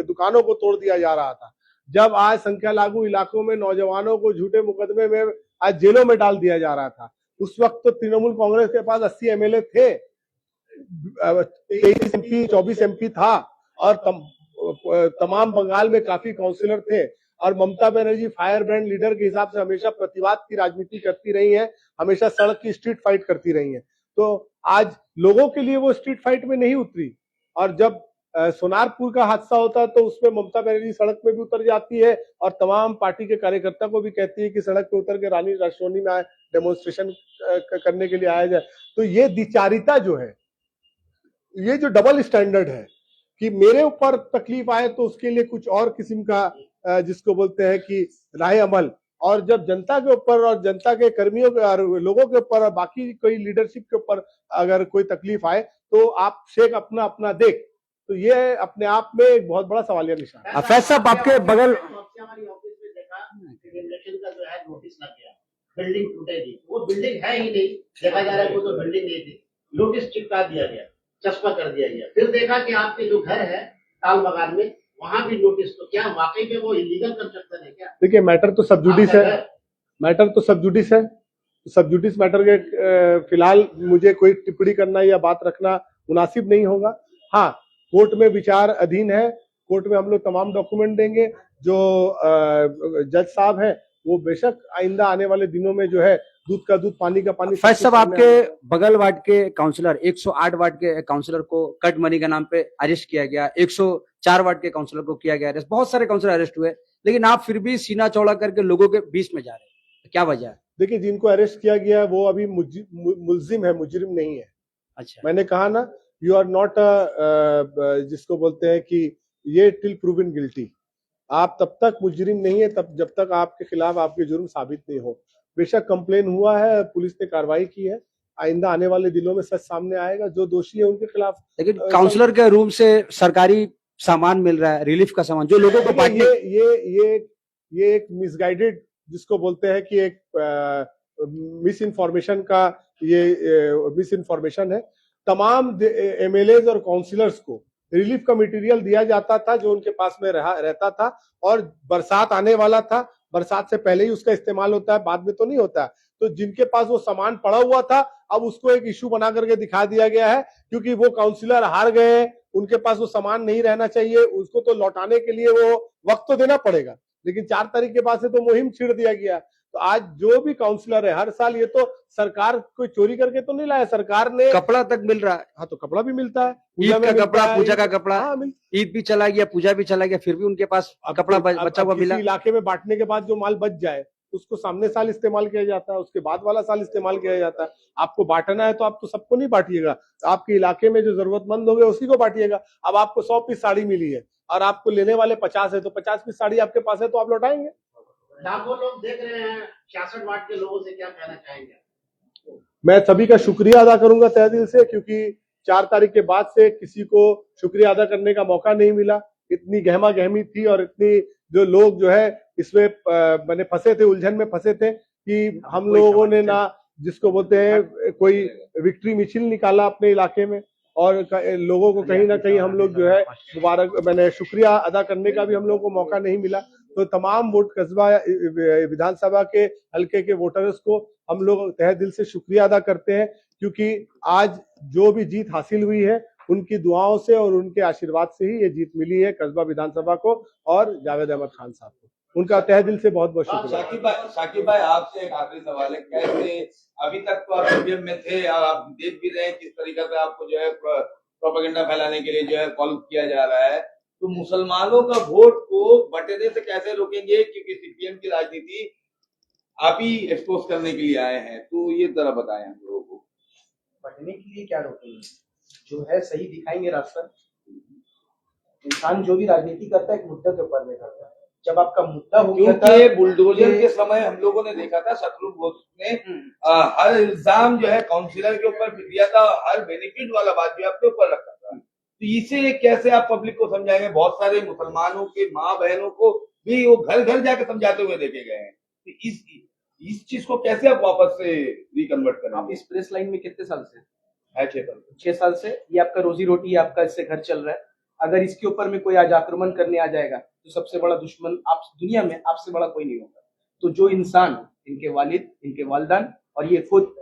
दुकानों को तोड़ दिया जा रहा था, जब आज संख्या लागू इलाकों में नौजवानों को झूठे मुकदमे में आज जेलों में डाल दिया जा रहा था, उस वक्त तो तृणमूल कांग्रेस के पास 80 MLA थे, 23 MP 24 MP था और तमाम बंगाल में काफी काउंसिलर थे और Mamata Banerjee fire brand leader के हिसाब से हमेशा प्रतिवाद की राजनीति करती रही है, हमेशा सड़क की स्ट्रीट फाइट करती रही है। तो आज लोगों के लिए वो स्ट्रीट फाइट में नहीं उतरी। और जब सोनारपुर का हादसा होता है तो उसमें ममता बनर्जी सड़क पे भी उतर जाती है और तमाम पार्टी के कार्यकर्ता को भी कहती है कि सड़क पे उतर के रानी राजसोनी में डेमोन्स्ट्रेशन करने के लिए आया जाए। तो ये द्विचारिता जो है, ये जो डबल स्टैंडर्ड है कि मेरे ऊपर तकलीफ आए तो उसके लिए कुछ और किस्म का जिसको बोलते हैं कि राय अमल, और जब जनता के ऊपर और जनता के कर्मियों के और लोगों के ऊपर और बाकी कोई लीडरशिप के ऊपर अगर कोई तकलीफ आए तो आप शेख अपना अपना देख, तो ये अपने आप में एक बहुत बड़ा सवालिया निशान है। फैज साहब, आपके बगल हमारी ऑफिस में देखा इलेक्शन का जो है नोटिस लग गया, बिल्डिंग टूटेगी, वो बिल्डिंग है ही नहीं, देखा जा रहा है वो तो बिल्डिंग नहीं थी, नोटिस चिपका दिया गया, चस्पा कर दिया गया। फिर देखा कि आपके जो घर है ताल बगान में, वहां भी नोटिस, तो क्या वाकई में वो इलीगल कंस्ट्रक्शन है क्या? देखिए, मैटर तो सब जुडिस है, मैटर तो सब जुडिस है, सब जुडिस मैटर के फिलहाल मुझे कोई टिप्पणी करना या बात रखना मुनासिब नहीं होगा। हाँ, कोर्ट में विचार अधीन है, कोर्ट में हम लोग तमाम डॉक्यूमेंट देंगे। जो जज साहब हैं वो बेशक आइंदा आने वाले दिनों में जो है दूध का दूध पानी का पानी। फैज साहब, आपके बगल वार्ड के काउंसलर 108 वार्ड के काउंसलर को कट मनी के नाम पे अरेस्ट किया गया, 104 वार्ड के काउंसलर को किया गया अरेस्ट, बहुत सारे काउंसलर अरेस्ट हुए, लेकिन आप फिर भी सीना चौड़ा करके लोगों के बीच में जा रहे हैं, क्या वजह है? देखिए, जिनको अरेस्ट किया गया है वो अभी मुल्जिम है, मुजरिम नहीं है। अच्छा, मैंने कहा ना, यू आर नॉट जिसको बोलते हैं कि ये टिल प्रूवन गिल्टी, आप तब तक मुजरिम नहीं है तब जब तक आपके खिलाफ आपके जुर्म साबित नहीं हो। बेशक कंप्लेन हुआ है, पुलिस ने कार्रवाई की है, आइंदा आने वाले दिनों में सच सामने आएगा, जो दोषी है उनके खिलाफ। लेकिन काउंसलर के रूम से सरकारी सामान मिल रहा है, रिलीफ का सामान, जो लोगों को बांटने, ये एक मिसगाइडेड जिसको बोलते हैं कि एक मिस इन्फॉर्मेशन का ये मिस इन्फॉर्मेशन है। तमाम एमएलएज और काउंसिलर्स को रिलीफ का मटेरियल दिया जाता था जो उनके पास में रहता था, और बरसात आने वाला था, बरसात से पहले ही उसका इस्तेमाल होता है, बाद में तो नहीं होता। तो जिनके पास वो सामान पड़ा हुआ था, अब उसको एक इशू बना करके दिखा दिया गया है, क्योंकि वो काउंसिलर हार गए, उनके पास वो सामान नहीं रहना चाहिए, उसको तो लौटाने के लिए वो वक्त तो देना पड़ेगा। लेकिन 4 तारीख के बाद से तो मुहिम छेड़ दिया गया। तो आज जो भी काउंसलर है, हर साल ये तो सरकार कोई चोरी करके तो नहीं लाया, सरकार ने कपड़ा तक मिल रहा है। हाँ, तो कपड़ा भी मिलता है, ईद का कपड़ा, पूजा का कपड़ा, हाँ, ईद भी चला गया, पूजा भी चला गया, फिर भी उनके पास कपड़ा बचा हुआ मिला। इलाके में बांटने के बाद जो माल बच जाए उसको सामने साल इस्तेमाल किया जाता है, उसके बाद वाला साल इस्तेमाल किया जाता है। आपको बांटना है तो आप तो सबको नहीं बांटिएगा, आपके इलाके में जो जरूरतमंद होंगे उसी को बांटिएगा। अब आपको 100 पीस साड़ी मिली है और आपको लेने वाले 50 है, तो 50 पीस साड़ी आपके पास है तो आप लौटाएंगे। लाखों लोग देख रहे हैं, 66 वार्ड के लोगों से क्या कहना चाहेंगे? मैं सभी का शुक्रिया अदा करूंगा तहे दिल से, क्योंकि 4 तारीख के बाद से किसी को शुक्रिया अदा करने का मौका नहीं मिला। इतनी गहमा गहमी थी और इतनी जो लोग जो है इसमें मैंने फंसे थे, उलझन में फंसे थे कि हम लोगों ने ना जिसको बोलते हैं कोई विक्ट्री मिছিল निकाला अपने इलाके में, और लोगों को कहीं ना कहीं हम लोग जो है मुबारक मैंने शुक्रिया अदा करने का भी हम लोगों को मौका नहीं मिला। तो तमाम वोट कस्बा विधानसभा के हल्के के वोटर्स को हम लोग तहे दिल से शुक्रिया अदा करते हैं, क्योंकि आज जो भी जीत हासिल हुई है उनकी दुआओं से और उनके आशीर्वाद से ही ये जीत मिली है कस्बा विधानसभा को और जावेद अहमद खान साहब को। उनका तहे दिल से बहुत बहुत शुक्रिया। शाकिब भाई, आपसे एक आखिरी सवाल है, कैसे अभी तक तो आप सीपीएम में थे और आप देख भी रहे हैं किस तरीके से आपको जो है प्रोपेगेंडा फैलाने के लिए जो है कॉल किया जा रहा है, तो मुसलमानों का वोट को बटने से कैसे रोकेंगे? क्योंकि सीपीएम की राजनीति आप ही एक्सपोज करने के लिए आए हैं, तो ये जरा बताएं हम लोगों को। बढ़ने के लिए क्या रोकेंगे, जो है सही दिखाएंगे रास्ता। इंसान जो भी राजनीति करता है एक मुद्दे के ऊपर में करता है, जब आपका मुद्दा हो गया था, बुलडोजर के समय हम लोगों ने देखा था शत्रुघ्न घोष ने हर इल्जाम जो है काउंसिलर के ऊपर दिया था, हर बेनिफिट वाला बात जो अपने ऊपर रखा था। तो इसे कैसे आप पब्लिक को समझाएंगे? बहुत सारे मुसलमानों के माँ बहनों को भी वो घर घर जाके समझाते हुए देखे गए हैं, तो इस चीज को कैसे आप वापस से रिकन्वर्ट करें? आप इस प्रेस लाइन में कितने साल से है? 6 साल से। ये आपका रोजी रोटी, आपका इससे घर चल रहा है। अगर इसके ऊपर में कोई आज आक्रमण करने आ जाएगा तो सबसे बड़ा दुश्मन आप दुनिया में आपसे बड़ा कोई नहीं होगा। तो जो इंसान, इनके वालिद, इनके वालिदान और ये खुद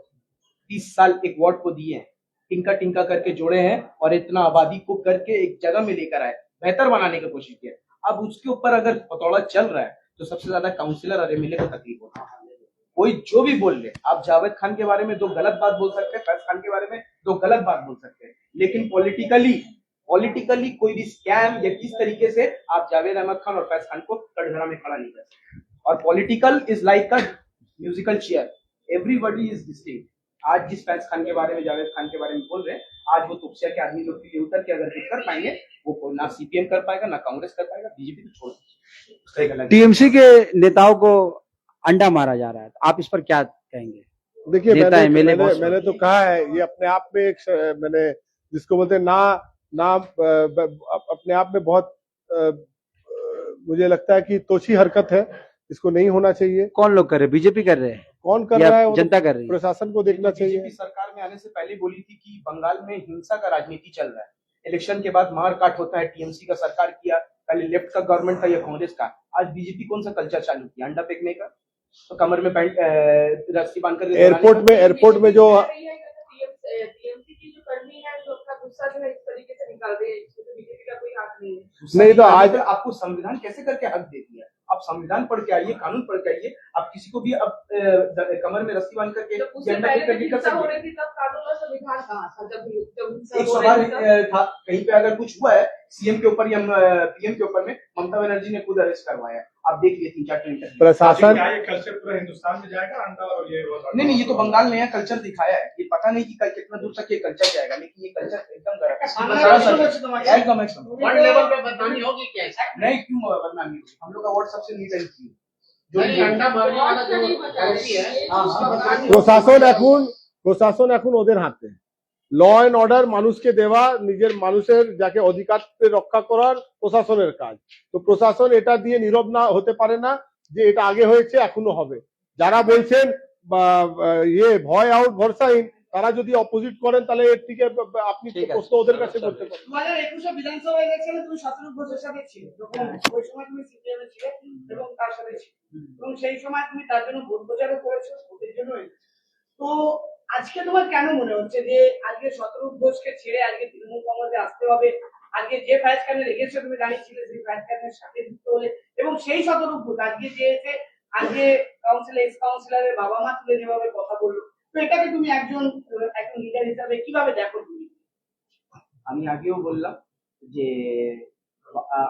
30 साल एक वार्ड को दिए हैं, टिंका टिंका करके जोड़े हैं और इतना आबादी को करके एक जगह में लेकर आए, बेहतर बनाने की कोशिश किया। अब उसके ऊपर अगर हथौड़ा चल रहा है तो सबसे ज्यादा काउंसिलर और एमएलए को तकलीफ होता है। कोई जो भी बोल ले, आप जावेद खान के बारे में दो गलत बात बोल सकते हैं, फैज खान के बारे में दो गलत बात बोल सकते हैं, लेकिन पॉलिटिकली कोई भी स्कैम या किस तरीके से आप जावेद अहमद खान और फैज खान को कटघरा में खड़ा नहीं कर सकते। और political is like a musical chair, everybody is distinct. आज जिस फैज खान के बारे में, जावेद खान के बारे में बोल रहे हैं, आज वो तुपसिया के आदमी लोग के लिए उतर के अगर कुछ कर पाएंगे, वो ना सीपीएम कर पाएगा, ना कांग्रेस कर पाएगा, बीजेपी तो छोड़ दीजिए, उसका एक अलग टीएमसी के नेताओं को अंडा मारा जा रहा है, आप इस पर क्या कहेंगे? देखिए, नेता MLA मैंने तो कहा है, ये अपने आप में एक मैंने जिसको बोलते हैं ना अपने आप में बहुत मुझे लगता है कि तोछी हरकत है, इसको नहीं होना चाहिए। कौन लोग कर रहे हैं? बीजेपी कर रहे हैं? कौन कर या रहा है? वो तो जनता कर रही है? प्रशासन को देखना चाहिए। बीजेपी सरकार में आने से पहले बोली थी कि बंगाल में हिंसा का राजनीति चल रहा है, इलेक्शन के बाद मार काट होता है, टीएमसी का सरकार किया, पहले लेफ्ट का गवर्नमेंट था या कांग्रेस का। आज बीजेपी कौन सा कल्चर चालू किया? अंडा फेंकने का, तो कमर में पैंट रस्सी बांधकर एयरपोर्ट में जो टीएमसी की जो कर्मी है जो अपना गुस्सा जो है इस तरीके से निकाल रही है, इसमें तो बीजेपी का कोई हाथ नहीं है। नहीं तो आज आपको संविधान कैसे करके हक दे दिया? आप संविधान पढ़ के आइए, कानून पढ़ के आइए, आप किसी को भी अब कमर में रस्सी बांध करके जब उससे अंडा पहले फेंक करके कर हिंसा हो सकते हैं। रही थी तब कानून और संविधान कहाँ था? जब हिंसा एक हो सवाल रही थी तब था, कहीं पे अगर कुछ हुआ है सीएम के ऊपर या पीएम के ऊपर में, ममता बनर्जी ने खुद अरेस्ट करवाया, आप देख लिए 3-4 ट्विटर। प्रशासन क्या ये कल्चर पूरा हिंदुस्तान में जाएगा अंडा और ये वो? नहीं, ये तो बंगाल ने नया कल्चर दिखाया है, ये पता नहीं कि कितना दूर तक ये कल्चर जाएगा, लेकिन ये कल्चर एकदम गलत है, एकदम वर्ल्ड लेवल पे बदनामी होगी क्या इसकी? नहीं, क्यों बदनामी होगी? हम लोग का व्हाट्सएप से नीट एंड क्लीन जो नहीं, अंडा मारने वाला जो एमपी है, उसकी बदनामी প্রশাসন এখন ওদের হাতে। ল এন্ড অর্ডার মানুষকে দেওয়া, নিজের মানুষের যাকে অধিকার রক্ষা করার প্রশাসনের কাজ। তো প্রশাসন এটা দিয়ে নীরব না হতে পারে না যে এটা আগে হয়েছে এখনো হবে। যারা বলছেন ভয় আউট ভরসাহীন, তারা যদি অপোজিট করেন তাহলে এর থেকে আপনি প্রশ্ন ওদের কাছে করতে পারেন। 2021 বিধানসভা ইলেকশনে তুমি শতরূপ ঘোষের সাথে ছিলে, যখন ওই সময় তুমি সিপিএম এ ছিলে এবং তার সাথে ছিলে, এবং সেই সময় তুমি তার জন্য ভোট প্রচারও করেছো, ভোটের জন্য। তো আজকে তোমার কেন মনে হচ্ছে যে আজকে শতরূপ ঘোষকে ছেড়ে আজকে তৃণমূল কংগ্রেসে আসতে হবে? আজকে যে ফায়াজ খানের এগেন্সে তুমি দাঁড়িয়েছিলে, সেই ফায়াজ খানের সাথে যুক্ত হলে, এবং সেই শতরূপ ঘোষ আজকে যে এসে আজকে কাউন্সিলর এক্স কাউন্সিলরের বাবা মা তুলে যেভাবে কথা বললো, তো এটাকে তুমি একজন লিডার হিসাবে কিভাবে দেখো তুমি? আমি আগেও বললাম যে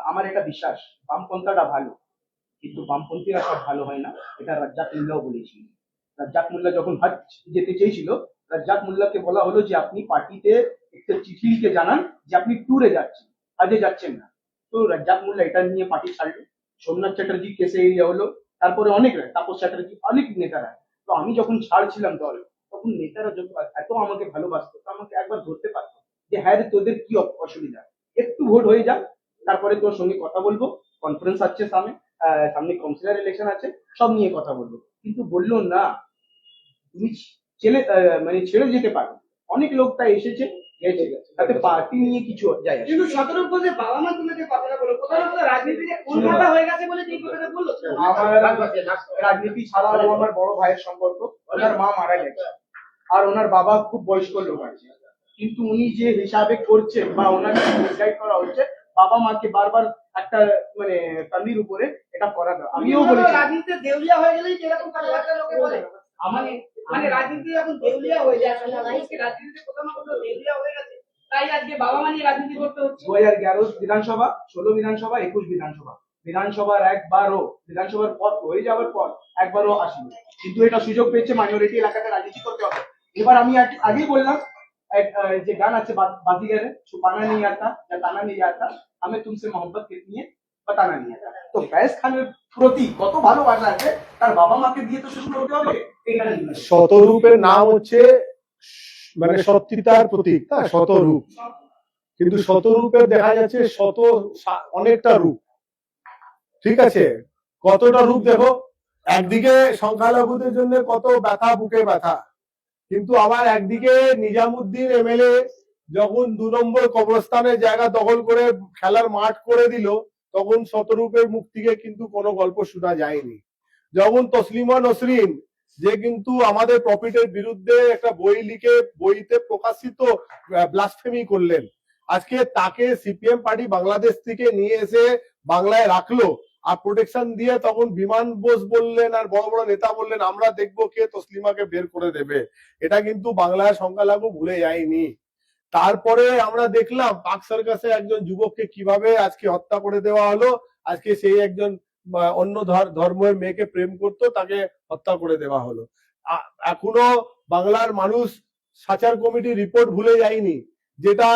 আমার এটা বিশ্বাস, বামপন্থাটা ভালো, কিন্তু বামপন্থীরা সব ভালো হয় না, এটা রাজ্জাক মোল্লাও বলেছিল। রাজ্জাক মোল্লা যখন হজ যেতে চেয়েছিল, রাজ্জাক মোল্লাকে বলা হলো যে আপনি পার্টিতে একটা চিঠি লিখে জানান যে আপনি ট্যুরে যাচ্ছেন, হজে যাচ্ছেন না। তো রাজ্জাক মোল্লা এটা নিয়ে পার্টি ছাড়লো, সোমনাথ চ্যাটার্জি কেসে ইয়ে হলো, তারপরে অনেক তাপস চ্যাটার্জি, অনেক নেতারা। তো আমি যখন ছাড়ছিলাম দল, তখন নেতারা যখন এত আমাকে ভালোবাসতো, তো আমাকে একবার ধরতে পারতো যে হ্যাঁ রে, তোদের কি অসুবিধা, একটু ভোট হয়ে যাক, তারপরে তোর সঙ্গে কথা বলবো, কনফারেন্স আছে সামনে কাউন্সিলর ইলেকশন আছে, সব নিয়ে কথা বলবো। কিন্তু বললো না, তুমি ছেড়ে যেতে পারো। অনেক লোক তাই এসেছে গেছে, তাতে পার্টি নিয়ে কিছু যায় আসে। কিন্তু শতরূপ ঘোষের বাবা মা তুমি যে কথাটা বলো, কোথাও না কোথাও রাজনীতিতে উন্মাদনা হয়ে গেছে বলে এই কথাটা বললো। আমার রাজনীতি ছাড়া আমার বড় ভাইয়ের সম্পর্ক, ওনার মা মারা গেছে আর ওনার বাবা খুব বয়স্ক লোক আছে, কিন্তু উনি যে হিসাবে করছেন বা ওনাকে গাইড করা হচ্ছে, বাবা মাকে বারবার একটা কান্দির উপরে এটা করা দাও। আমিও বলেছি রাজনীতিতে দেউলিয়া হয়ে গেলেই যেরকম কথাবার্তা লোকে বলে, রাজনীতি যখন দেউলিয়া হয়ে যায়, রাজনীতিতে কোথাও না কোথাও দেউলিয়া হয়ে গেছে, তাই আজকে বাবা মা নিয়ে রাজনীতি করতে হচ্ছে। 2011 বিধানসভা, 16 বিধানসভা, 21 বিধানসভা, বিধানসভার বিধানসভার পদ হয়ে যাওয়ার পর একবারও আসেনি, কিন্তু এটা সুযোগ পেয়েছে মাইনরিটি এলাকাতে রাজনীতি করতে হবে। এবার আমি আগেই বললাম যে গান আছে বাজিগারে, ছুপানা नहीं आता या ताना नहीं आता, हमें तुमसे मोहब्बत कितनी है बताना नहीं आता। তো ফ্যাজ খানের প্রতি কত ভালোবাসা আছে, তার বাবা মাকে দিয়ে তো শুরু করতে হবে। শতরূপের নাম হচ্ছে সত্যিতার প্রতীক, শতরূপ। কিন্তু শতরূপে দেখা যাচ্ছে অনেকটা রূপ, ঠিক আছে? কতটা রূপ দেখো, একদিকে সংখ্যালঘুদের জন্য কত ব্যথা, বুকে ব্যথা, কিন্তু আবার একদিকে নিজামুদ্দিন এমএলএ যখন 2 নম্বর কবরস্থানের জায়গা দখল করে খেলার মাঠ করে দিল, তখন শতরূপের মুখ থেকে কিন্তু কোনো গল্প শোনা যায়নি। যখন তসলিমা নসরিন, যে কিন্তু আমাদের প্রফিটের বিরুদ্ধে একটা বই লিখে বইতে প্রকাশিত ব্লাসফেমি করলেন, আজকে তাকে সিপিএম পার্টি বাংলাদেশ থেকে নিয়ে এসে বাংলায় রাখলো, আর প্রোটেকশন দিয়ে তখন বিমান বোস বললেন আর বড় বড় নেতা বললেন আমরা দেখবো কে তসলিমাকে বের করে দেবে। এটা কিন্তু বাংলার সংখ্যালঘু ভুলে যায়নি। তারপরে আমরা দেখলাম পাক সার্কাসে একজন যুবককে কিভাবে আজকে হত্যা করে দেওয়া হলো। আজকে সেই একজন অন্য ধর্মের মেয়েকে প্রেম করতো, তাকে হত্যা করে দেওয়া হলো। এখনো বাংলার মানুষ সাচার কমিটি রিপোর্ট ভুলে যায়নি, যেটা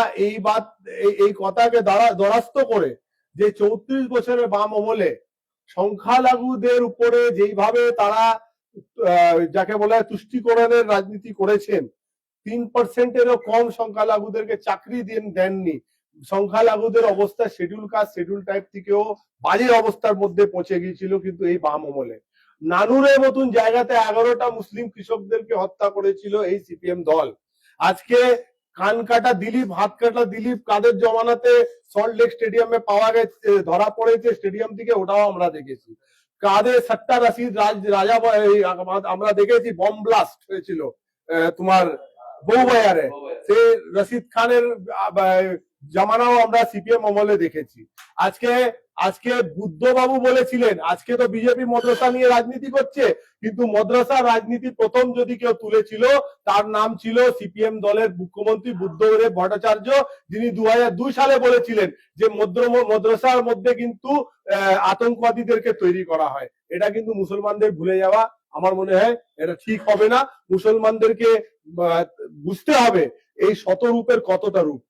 এই কথাকে দরাস্ত করে যে 34 বছরের বাম আমলে সংখ্যালঘুদের উপরে যেইভাবে তারা যাকে বলা হয় তুষ্টিকরণের রাজনীতি করেছেন, 3%-এরও কম সংখ্যালঘুদেরকে চাকরি দেননি। সংখ্যালঘুদের অবস্থা শিডিউল কাস্ট শিডিউল টাইপ থেকেও বাজে অবস্থার মধ্যে পৌঁছে গিয়েছিল কিন্তু এই বাম আমলে। নানুরের মতন জায়গাতে 11টা মুসলিম কৃষকদেরকে হত্যা করেছিল এই সিপিএম দল। আজকে কান কাটা দিলীপ, হাত কাটা দিলীপ কাদের জমানাতে সল্ট লেক স্টেডিয়ামে পাওয়া গেছে, ধরা পড়েছে স্টেডিয়াম থেকে, ওটাও আমরা দেখেছি। কাদের সট্টা রশিদ রাজা আমরা দেখেছি, বম ব্লাস্ট হয়েছিল তোমার বউবাজারে, সে রশিদ খানের জামানাও আমরা সিপিএম আমলে দেখেছি। আজকে বুদ্ধবাবু বলেছিলেন, আজকে তো বিজেপি মাদ্রাসা নিয়ে রাজনীতি করছে, কিন্তু মাদ্রাসা রাজনীতি প্রথম যদি কেউ তুলেছিল তার নাম ছিল সিপিএম দলের মুখ্যমন্ত্রী বুদ্ধদেব ভট্টাচার্য, যিনি 2002 সালে বলেছিলেন যে মাদ্রাসার মধ্যে কিন্তু আতঙ্কবাদীদেরকে তৈরি করা হয়। এটা কিন্তু মুসলমানদের ভুলে যাওয়া আমার মনে হয় এটা ঠিক হবে না। মুসলমানদেরকে বুঝতে হবে এই শতরূপের কতটা রূপ।